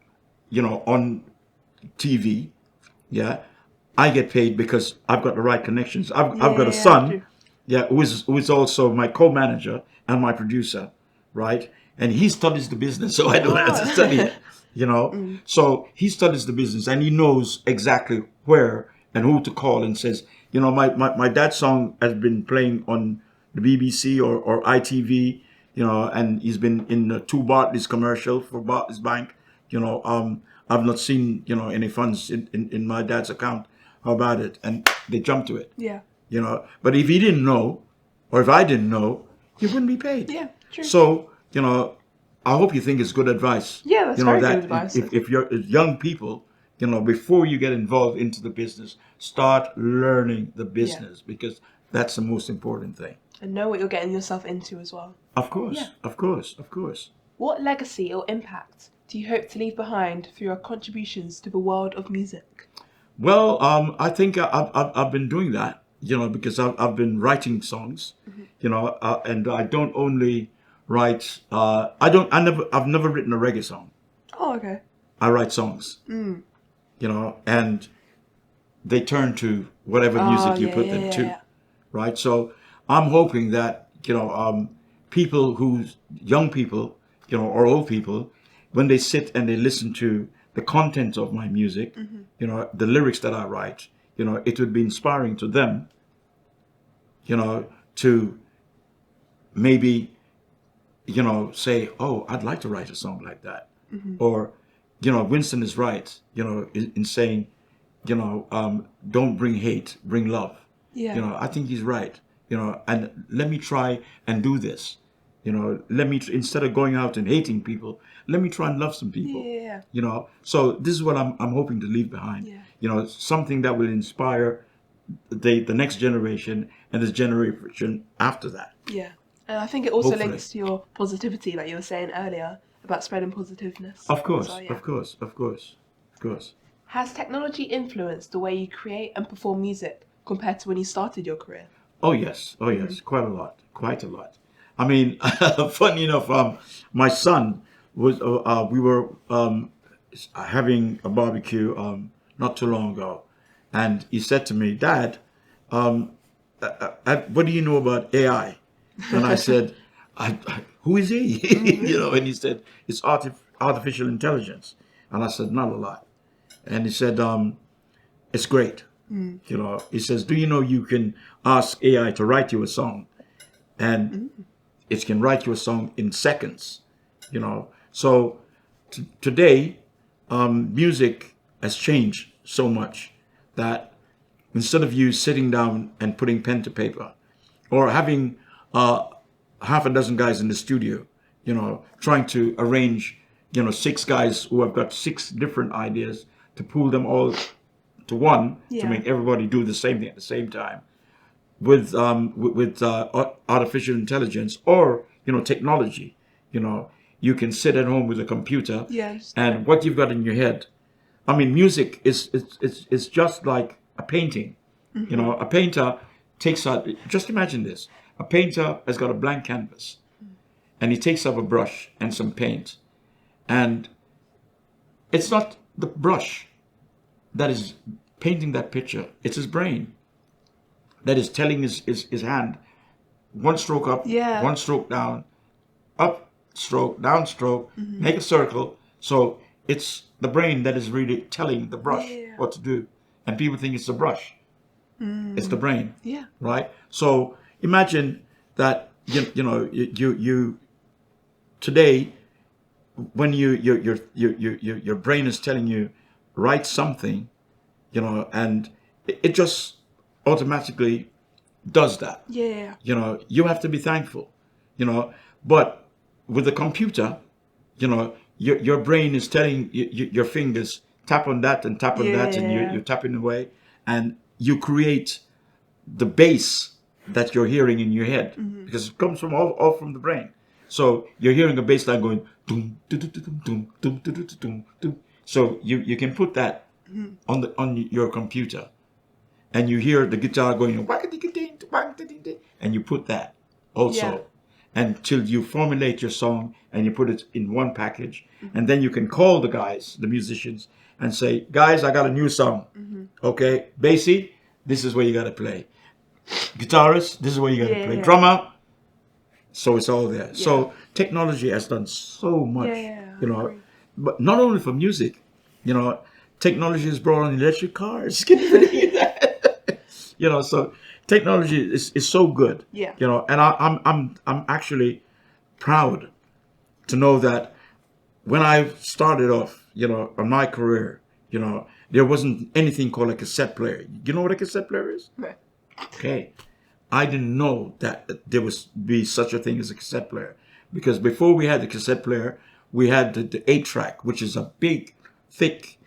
Speaker 2: on TV, yeah, I get paid because I've got the right connections. I've got a son, who is also my co-manager and my producer, right? And he studies the business, so I don't have to study it, So he studies the business and he knows exactly where and who to call and says, my dad's song has been playing on the BBC or ITV, and he's been in 2 Barclays commercial for Barclays Bank, I've not seen, any funds in my dad's account. How about it? And they jump to it.
Speaker 1: Yeah.
Speaker 2: But if he didn't know, or if I didn't know, he wouldn't be paid.
Speaker 1: Yeah, true.
Speaker 2: So, I hope you think it's good advice.
Speaker 1: Yeah, that's very good advice.
Speaker 2: If you're young people, before you get involved into the business, start learning the business because that's the most important thing.
Speaker 1: And know what you're getting yourself into as well.
Speaker 2: Of course, of course.
Speaker 1: What legacy or impact do you hope to leave behind through your contributions to the world of music?
Speaker 2: Well, I think I've been doing that, because I've been writing songs, and I don't only write. I've never written a reggae song.
Speaker 1: Oh, okay.
Speaker 2: I write songs, and they turn to whatever music you put them to, right? So I'm hoping that young people, or old people, when they sit and they listen to the content of my music, the lyrics that I write, it would be inspiring to them, to maybe, say, oh, I'd like to write a song like that. Or, Winston is right, in saying, don't bring hate, bring love.
Speaker 1: Yeah.
Speaker 2: I think he's right, and let me try and do this. Instead of going out and hating people, let me try and love some people.
Speaker 1: Yeah.
Speaker 2: So this is what I'm hoping to leave behind.
Speaker 1: Yeah.
Speaker 2: Something that will inspire the next generation and the generation after that.
Speaker 1: Yeah. And I think it also
Speaker 2: Hopefully.
Speaker 1: links to your positivity, like you were saying earlier, about spreading positiveness.
Speaker 2: Of course,
Speaker 1: So, yeah.
Speaker 2: of course.
Speaker 1: Has technology influenced the way you create and perform music compared to when you started your career?
Speaker 2: Oh yes, quite a lot. I mean, funny enough, my son was. We were having a barbecue not too long ago, and he said to me, "Dad, what do you know about AI?" And I said, "Who is he?" And he said, "It's artificial intelligence." And I said, "Not a lot." And he said, "It's great." He says, "Do you know you can ask AI to write you a song, and it can write you a song in seconds." So today, music has changed so much that instead of you sitting down and putting pen to paper, or having half a dozen guys in the studio, trying to arrange, 6 guys who have got 6 different ideas to pull them all to one to make everybody do the same thing at the same time, with artificial intelligence or technology, you can sit at home with a computer, and what you've got in your head. I mean, music is just like a painting. A painter takes out. Just imagine this: a painter has got a blank canvas, and he takes up a brush and some paint, and it's not the brush that is painting that picture. It's his brain that is telling his hand, one stroke up, one stroke down, up stroke, down stroke, make a circle. So it's the brain that is really telling the brush what to do. And people think it's the brush. It's the brain.
Speaker 1: Yeah.
Speaker 2: Right? So imagine that you today, when your brain is telling you write something, and it just automatically does that.
Speaker 1: Yeah.
Speaker 2: You have to be thankful. But with the computer, your brain is telling your fingers tap on that and tap on that, and you're tapping away, and you create the bass that you're hearing in your head, because it comes from all from the brain. So you're hearing a bass line going doom, doom, doom, doom, doom, doom, doom, doom. So you can put that on your computer, and you hear the guitar going, and you put that also until you formulate your song and you put it in one package, and then you can call the guys, the musicians, and say, guys, I got a new song. Okay, bassy, this is where you got to play. Guitarist, this is where you got to play. Drummer, so it's all there. So technology has done so much, but not only for music, technology has brought on electric cars. Can you believe that? So technology is so good. And I'm actually proud to know that when I started off, on my career, there wasn't anything called a cassette player. You know what a cassette player is?
Speaker 1: No.
Speaker 2: Okay. I didn't know that there was be such a thing as a cassette player, because before we had the cassette player, we had the 8-track, which is a big, thick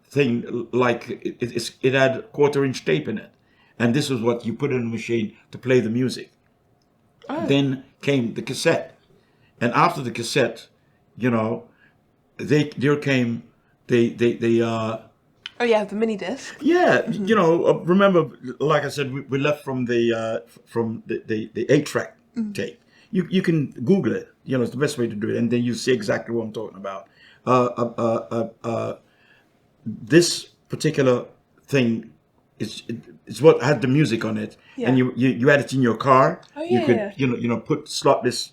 Speaker 2: thing, like it had 1/4-inch tape in it, and this was what you put in the machine to play the music. Then came the cassette, and after the cassette, there came the
Speaker 1: the mini disc.
Speaker 2: Remember, like I said, we left from the 8-track tape. You can Google it. It's the best way to do it, and then you see exactly what I'm talking about. This particular thing is what had the music on it, and you had it in your car. You could slot this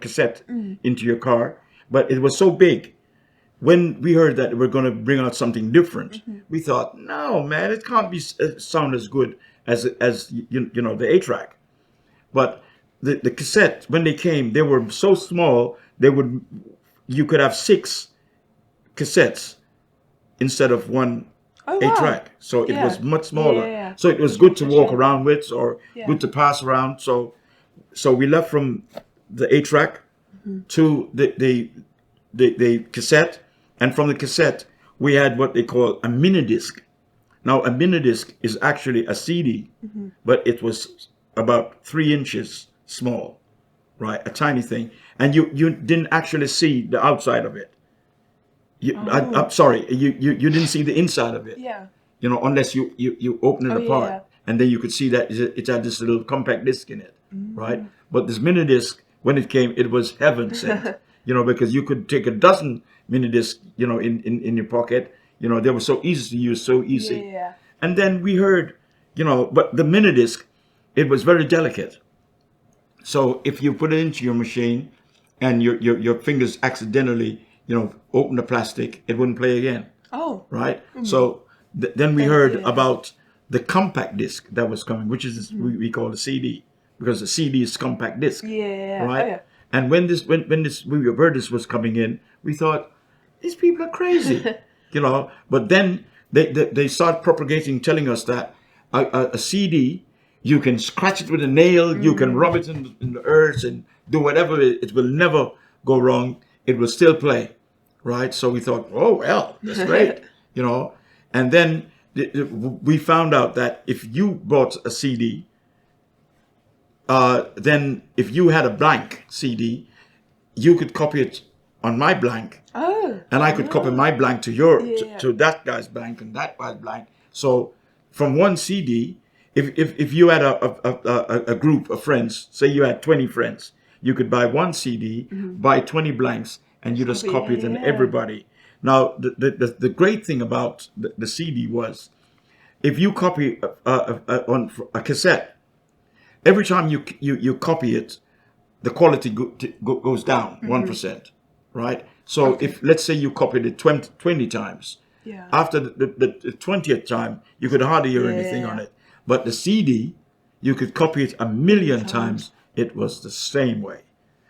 Speaker 2: cassette into your car, but it was so big. When we heard that we're going to bring out something different, we thought, no, man, it can't be sound as good as the 8-track. But the cassette, when they came, they were so small. You could have 6 cassettes instead of one 8-track. So it was much smaller. So it was good to walk around with, or good to pass around. So we left from the 8-track to the cassette. And from the cassette, we had what they call a mini disc. Now, a mini disc is actually a CD, but it was about 3 inches small, right? A tiny thing. And you didn't actually see the outside of it. I'm sorry, you didn't see the inside of it. Unless you open it apart. And then you could see that it had this little compact disc in it, right? But this mini disc, when it came, it was heaven sent. Because you could take a dozen mini discs, in your pocket. They were so easy to use, so easy. And then we heard, but the mini disc, it was very delicate. So if you put it into your machine and your fingers accidentally, open the plastic, it wouldn't play again. Right? So then we heard about the compact disc that was coming, which is we call the CD, because the CD is compact disc. Right? And when we heard this was coming in, we thought, these people are crazy, But then they start propagating, telling us that a CD, you can scratch it with a nail, you can rub it in the earth and do whatever, it will never go wrong. It will still play, right? So we thought, oh, well, that's great, And then we found out that if you bought a CD, then if you had a blank CD, you could copy it on my blank, and I could copy my blank to to that guy's blank and that guy's blank. So from one CD, if you had a group of friends, say you had 20 friends, you could buy one CD, buy 20 blanks, and you just copy it, and everybody. Now, the great thing about the CD was, if you copy on a cassette, every time you copy it, the quality goes down 1%, right? So if, let's say, you copied it 20 times,
Speaker 1: Yeah.
Speaker 2: after the 20th time, you could hardly hear anything on it. But the CD, you could copy it a million times. It was the same way.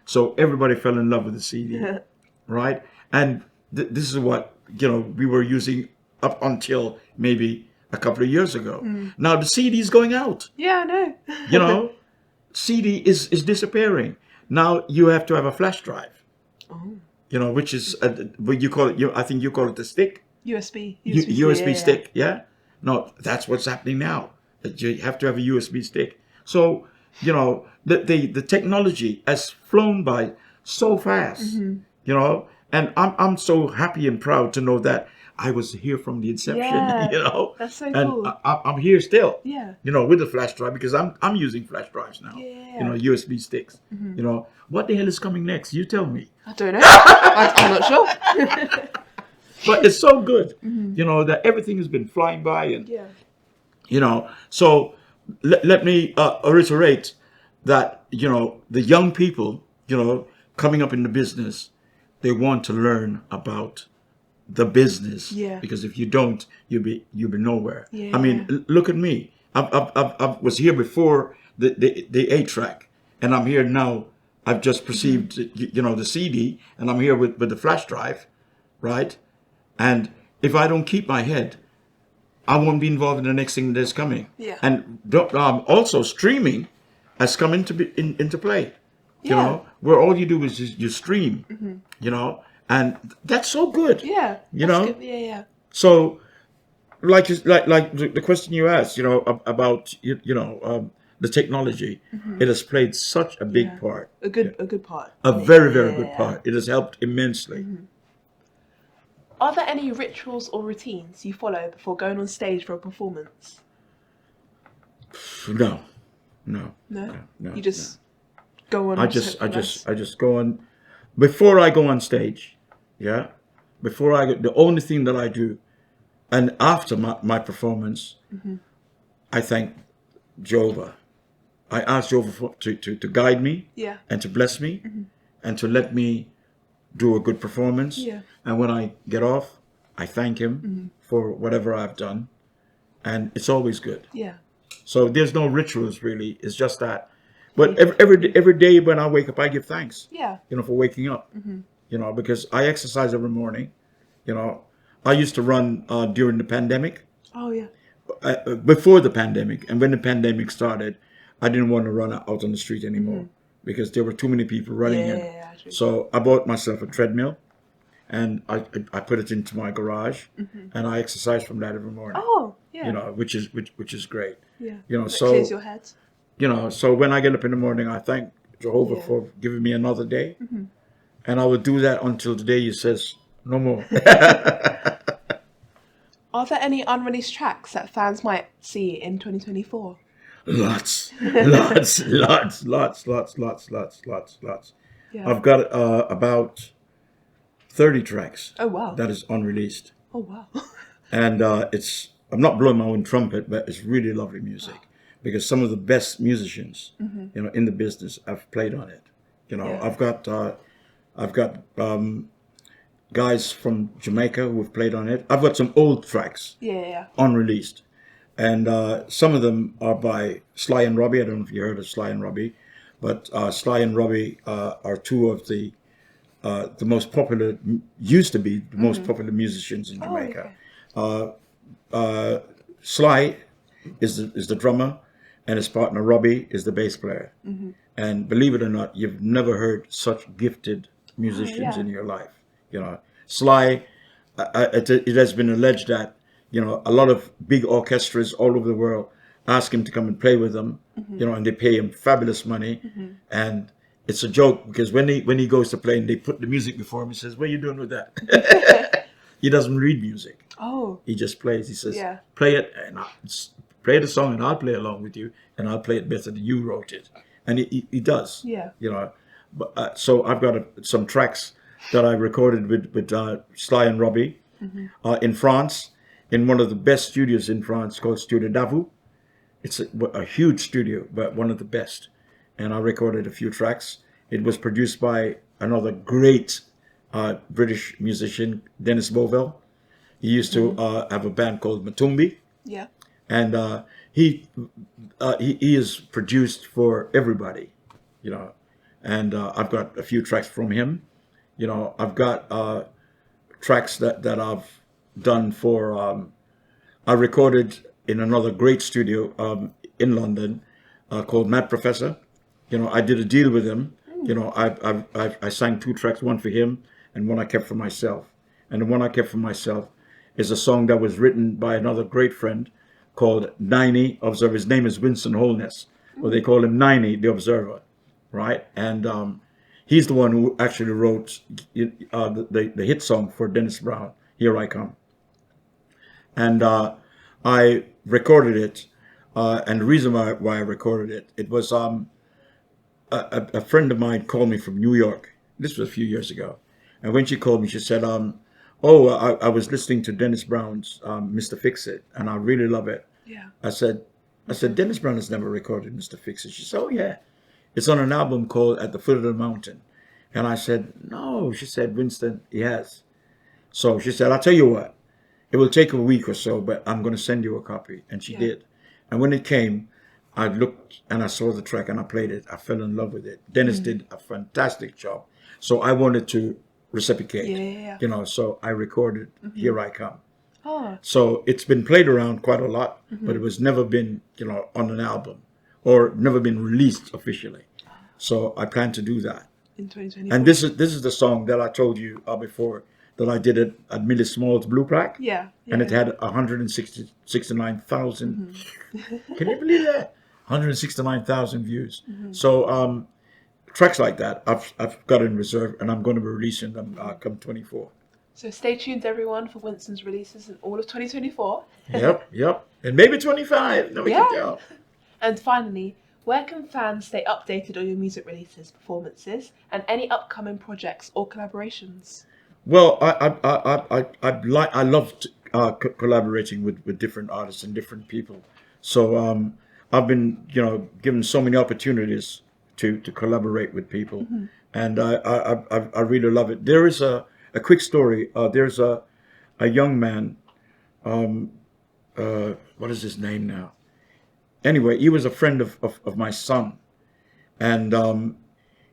Speaker 2: So everybody fell in love with the CD, right? And this is what, we were using up until maybe a couple of years ago. Now the CD is going out.
Speaker 1: Yeah, I know.
Speaker 2: CD is disappearing. Now you have to have a flash drive.
Speaker 1: Oh.
Speaker 2: Which is what you call it. I think you call it the stick.
Speaker 1: USB.
Speaker 2: USB stick. Yeah. No, that's what's happening now. That you have to have a USB stick. So the technology has flown by so fast. And I'm so happy and proud to know that I was here from the inception.
Speaker 1: Yeah, that's so cool.
Speaker 2: And I'm here still.
Speaker 1: Yeah.
Speaker 2: With the flash drive, because I'm using flash drives now.
Speaker 1: Yeah.
Speaker 2: USB sticks. What the hell is coming next? You tell me.
Speaker 1: I don't know. I'm not sure.
Speaker 2: But it's so good, that everything has been flying by, and so let me reiterate that the young people coming up in the business, they want to learn about the business.
Speaker 1: Yeah.
Speaker 2: Because if you don't, you'll be nowhere.
Speaker 1: Yeah.
Speaker 2: I mean, look at me. I was here before the 8-track, and I'm here now. I've just perceived the CD, and I'm here with the flash drive, right? And if I don't keep my head, I won't be involved in the next thing that's coming.
Speaker 1: Yeah.
Speaker 2: And also streaming has come into play. Where all you do is you stream. And that's so good.
Speaker 1: Yeah. Good. Yeah.
Speaker 2: So, like the question you asked, about the technology, it has played such a big part.
Speaker 1: A good part.
Speaker 2: A very, very good part. It has helped immensely.
Speaker 1: Are there any rituals or routines you follow before going on stage for a performance?
Speaker 2: No.
Speaker 1: You just go on.
Speaker 2: I just go on before I go on stage. Yeah. Before the only thing that I do, and after my performance, I thank Jehovah. I ask Jehovah to guide me, and to bless me, and to let me do a good performance.
Speaker 1: Yeah.
Speaker 2: And when I get off, I thank him for whatever I've done, and it's always good.
Speaker 1: Yeah.
Speaker 2: So there's no rituals really. It's just that. But every day when I wake up, I give thanks.
Speaker 1: Yeah.
Speaker 2: For waking up. Because I exercise every morning. I used to run during the pandemic.
Speaker 1: Oh yeah.
Speaker 2: Before the pandemic, and when the pandemic started, I didn't want to run out on the street anymore because there were too many people running in. So I bought myself a treadmill, and I put it into my garage, and I exercise from that every morning.
Speaker 1: Oh yeah.
Speaker 2: Which is great.
Speaker 1: Yeah.
Speaker 2: So
Speaker 1: clears your head.
Speaker 2: So when I get up in the morning, I thank Jehovah for giving me another day, and I will do that until the day He says no more.
Speaker 1: Are there any unreleased tracks that fans might see in 2024?
Speaker 2: Lots.
Speaker 1: Yeah.
Speaker 2: I've got about 30 tracks.
Speaker 1: Oh wow.
Speaker 2: That is unreleased.
Speaker 1: Oh wow.
Speaker 2: And I'm not blowing my own trumpet, but it's really lovely music, because some of the best musicians, in the business have played on it. I've got guys from Jamaica who have played on it. I've got some old tracks, unreleased, and some of them are by Sly and Robbie. I don't know if you heard of Sly and Robbie, but Sly and Robbie are two of the most popular, used to be the most popular musicians in Jamaica.
Speaker 1: Oh,
Speaker 2: okay. Sly is the drummer, and his partner Robbie is the bass player. And believe it or not, you've never heard such gifted musicians in your life. Sly, it has been alleged that a lot of big orchestras all over the world ask him to come and play with them, and they pay him fabulous money. And it's a joke, because when he goes to play and they put the music before him, he says, "What are you doing with that?" He doesn't read music.
Speaker 1: Oh.
Speaker 2: He just plays. He says, "Play it, and play the song, and I'll play along with you, and I'll play it better than you wrote it." And he does. Yeah. But so I've got some tracks that I recorded with Sly and Robbie in France, in one of the best studios in France called Studio Davout. It's a huge studio, but one of the best. And I recorded a few tracks. It was produced by another great British musician, Dennis Bovell. He used to have a band called Matumbi.
Speaker 1: Yeah.
Speaker 2: And he is produced for everybody, you know. And I've got a few tracks from him. You know, I've got tracks that I've done for, I recorded in another great studio in London called Mad Professor. You know, I did a deal with him. You know, I sang 2 tracks, one for him and one I kept for myself. And the one I kept for myself is a song that was written by another great friend called Niney Observer. His name is Winston Holness, or they call him Niney the Observer, right? And he's the one who actually wrote the hit song for Dennis Brown, Here I Come. And I recorded it, and the reason why I recorded it, it was a friend of mine called me from New York. This was a few years ago. And when she called me, she said, I was listening to Dennis Brown's Mr. Fix-It, and I really love it.
Speaker 1: Yeah.
Speaker 2: I said, Dennis Brown has never recorded Mr. Fix-It. She said, oh, yeah. It's on an album called At the Foot of the Mountain. And I said, no. She said, Winston, he has. So she said, I'll tell you what. It will take a week or so, but I'm going to send you a copy. And she did. And when it came, I looked and I saw the track and I played it. I fell in love with it. Dennis did a fantastic job. So I wanted to reciprocate, you know, so I recorded Here I Come.
Speaker 1: Oh.
Speaker 2: So it's been played around quite a lot, but it was never been, you know, on an album or never been released officially. So I plan to do that.
Speaker 1: In 2024.
Speaker 2: And this is the song that I told you before that I did it at Millie Small's Blue Plaque.
Speaker 1: Yeah.
Speaker 2: And it had 169,000. Can you believe that? 169,000 views. So tracks like that I've got in reserve, and I'm going to be releasing them come 24.
Speaker 1: So stay tuned, everyone, for Winston's releases in all of 2024.
Speaker 2: Yep. And maybe 25. No, we can tell.
Speaker 1: And finally, where can fans stay updated on your music releases, performances, and any upcoming projects or collaborations?
Speaker 2: Well, I loved collaborating with different artists and different people. So I've been, you know, given so many opportunities to collaborate with people, and I really love it. There is a quick story. There's a young man. What is his name now? Anyway, he was a friend of my son, and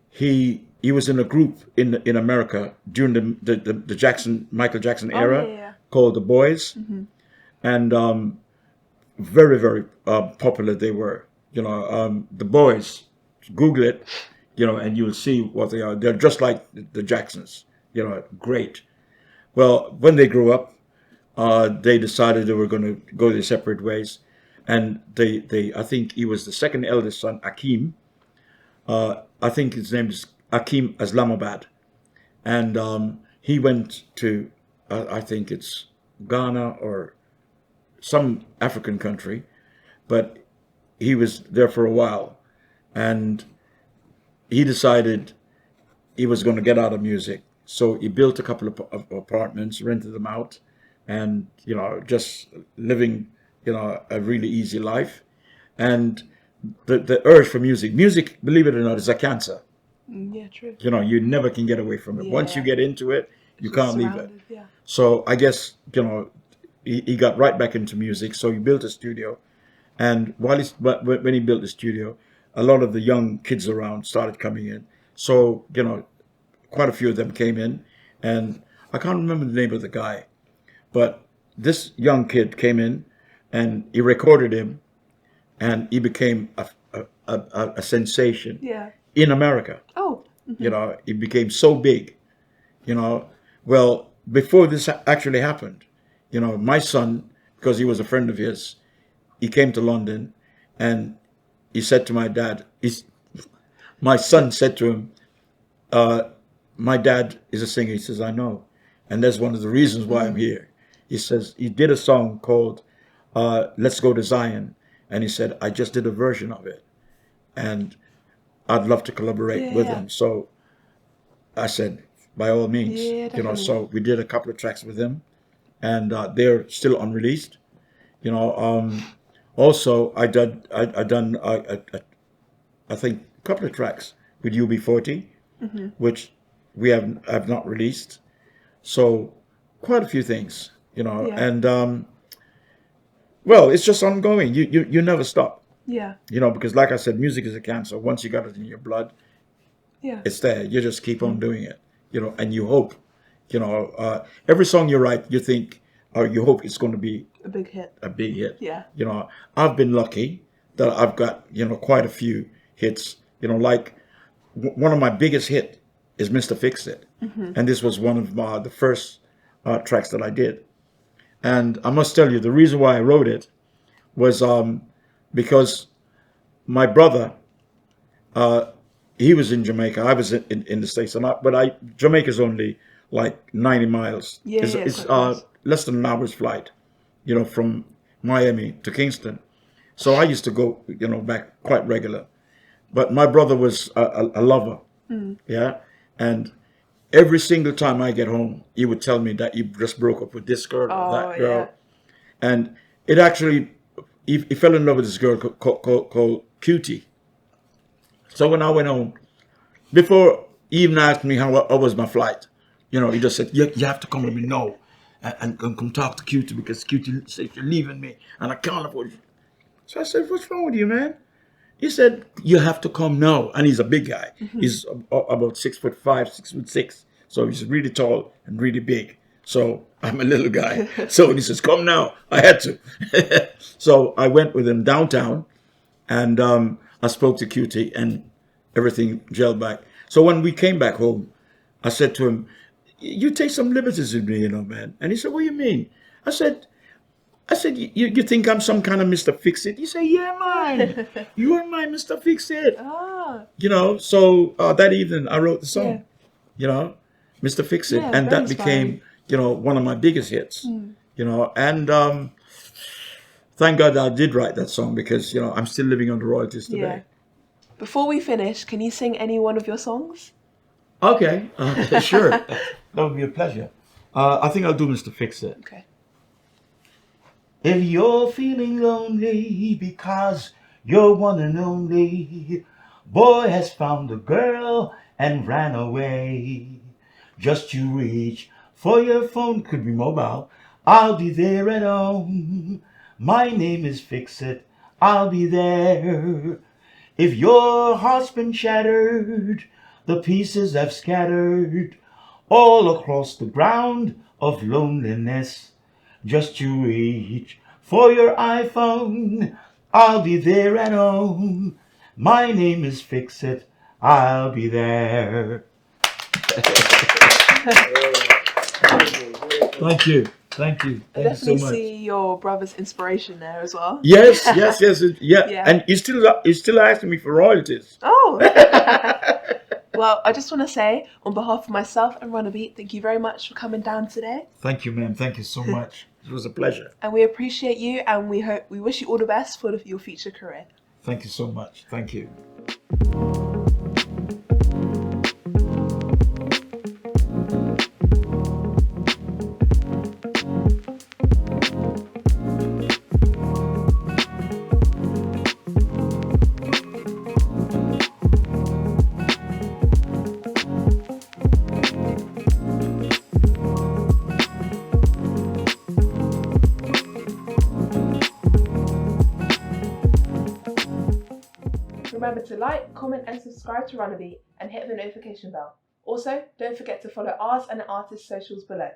Speaker 2: he was in a group in America during the Michael Jackson era called The Boys, and very, very popular they were. You know, The Boys. Google it, you know, and you'll see what they are. They're just like the Jacksons, you know, great. Well, when they grew up, they decided they were going to go their separate ways. And I think he was the second eldest son, Akeem. I think his name is Akeem Islamabad. And he went to, I think it's Ghana or some African country, but he was there for a while. And he decided he was going to get out of music. So he built a couple of apartments, rented them out, and, you know, just living, you know, a really easy life. And the urge for music, believe it or not, is a cancer.
Speaker 1: Yeah, true.
Speaker 2: You know, you never can get away from it. Once you get into it, you can't leave it.
Speaker 1: Yeah.
Speaker 2: So I guess, you know, he got right back into music. So he built a studio. And when he built the studio, a lot of the young kids around started coming in. So, you know, quite a few of them came in. And I can't remember the name of the guy. But this young kid came in and he recorded him. And he became a sensation in America.
Speaker 1: Oh.
Speaker 2: You know, he became so big. You know, well, before this actually happened, you know, my son, because he was a friend of his, he came to London and he said to my dad, my son said to him, my dad is a singer. He says, I know. And that's one of the reasons why I'm here. He says, he did a song called Let's Go to Zion. And he said, I just did a version of it. And I'd love to collaborate with him. So I said, by all means.
Speaker 1: Yeah, definitely.
Speaker 2: So we did a couple of tracks with him, and they're still unreleased. Also I done I think a couple of tracks with UB40, which have not released. So quite a few things,
Speaker 1: Yeah.
Speaker 2: and well, it's just ongoing. You never stop,
Speaker 1: Yeah.
Speaker 2: because like I said, music is a cancer. Once you got it in your blood,
Speaker 1: Yeah.
Speaker 2: it's there. You just keep on doing it, and you hope, every song you write, you think or you hope it's going to be
Speaker 1: A big hit.
Speaker 2: a big hit.
Speaker 1: Yeah.
Speaker 2: I've been lucky that I've got, quite a few hits, like one of my biggest hit is Mr. Fix It. And this was one of the first tracks that I did. And I must tell you, the reason why I wrote it was because my brother, he was in Jamaica. I was in the States. Jamaica's only like 90 miles.
Speaker 1: Yeah,
Speaker 2: It's,
Speaker 1: yeah,
Speaker 2: it's
Speaker 1: quite close.
Speaker 2: less than an hour's flight, from Miami to Kingston. So I used to go, back quite regular. But my brother was a lover. Yeah. And every single time I get home, he would tell me that he just broke up with this girl or
Speaker 1: Oh,
Speaker 2: that girl.
Speaker 1: yeah.
Speaker 2: And it actually, he fell in love with this girl called Cutie. So when I went home, before he even asked me how was my flight, he just said, you have to come with me now and come talk to Cutie because Cutie said you're leaving me and I can't afford you. So I said, what's wrong with you, man? He said, you have to come now. And he's a big guy. He's about 6'5", 6'6". So he's really tall and really big. So I'm a little guy. So when he says, come now, I had to. So I went with him downtown and I spoke to Cutie and everything gelled back. So when we came back home, I said to him, you take some liberties with me, man. And he said, what do you mean? I said, you think I'm some kind of Mr. Fix-It? He said, yeah, man. You are my Mr. Fix-It.
Speaker 1: Ah.
Speaker 2: So that evening I wrote the song,
Speaker 1: Yeah.
Speaker 2: Mr. Fix-It.
Speaker 1: Yeah,
Speaker 2: And
Speaker 1: very
Speaker 2: that became, one of my biggest hits, and thank God I did write that song because, I'm still living on the royalties today.
Speaker 1: Yeah. Before we finish, can you sing any one of your songs?
Speaker 2: Okay, sure. That would be a pleasure. I think I'll do Mr. Fix-It.
Speaker 1: Okay.
Speaker 2: If you're feeling lonely because your one and only boy has found a girl and ran away, just you reach for your phone, could be mobile. I'll be there at home. My name is Fix It. I'll be there. If your heart's been shattered, the pieces have scattered all across the ground of loneliness. Just you reach for your iPhone. I'll be there at home. My name is Fix It. I'll be there. Thank you. Thank you.
Speaker 1: I
Speaker 2: Thank you so
Speaker 1: definitely
Speaker 2: much.
Speaker 1: see your brother's inspiration there as well.
Speaker 2: Yes. Yeah.
Speaker 1: Yeah.
Speaker 2: And he's still asking me for royalties.
Speaker 1: Oh. Well, I just want to say, on behalf of myself and RUNABEAT, thank you very much for coming down today.
Speaker 2: Thank you, ma'am. Thank you so much. It was a pleasure.
Speaker 1: And we appreciate you, and we wish you all the best for your future career.
Speaker 2: Thank you so much. Thank you.
Speaker 1: Remember to like, comment and subscribe to RUNABEAT and hit the notification bell. Also, don't forget to follow ours and the artist's socials below.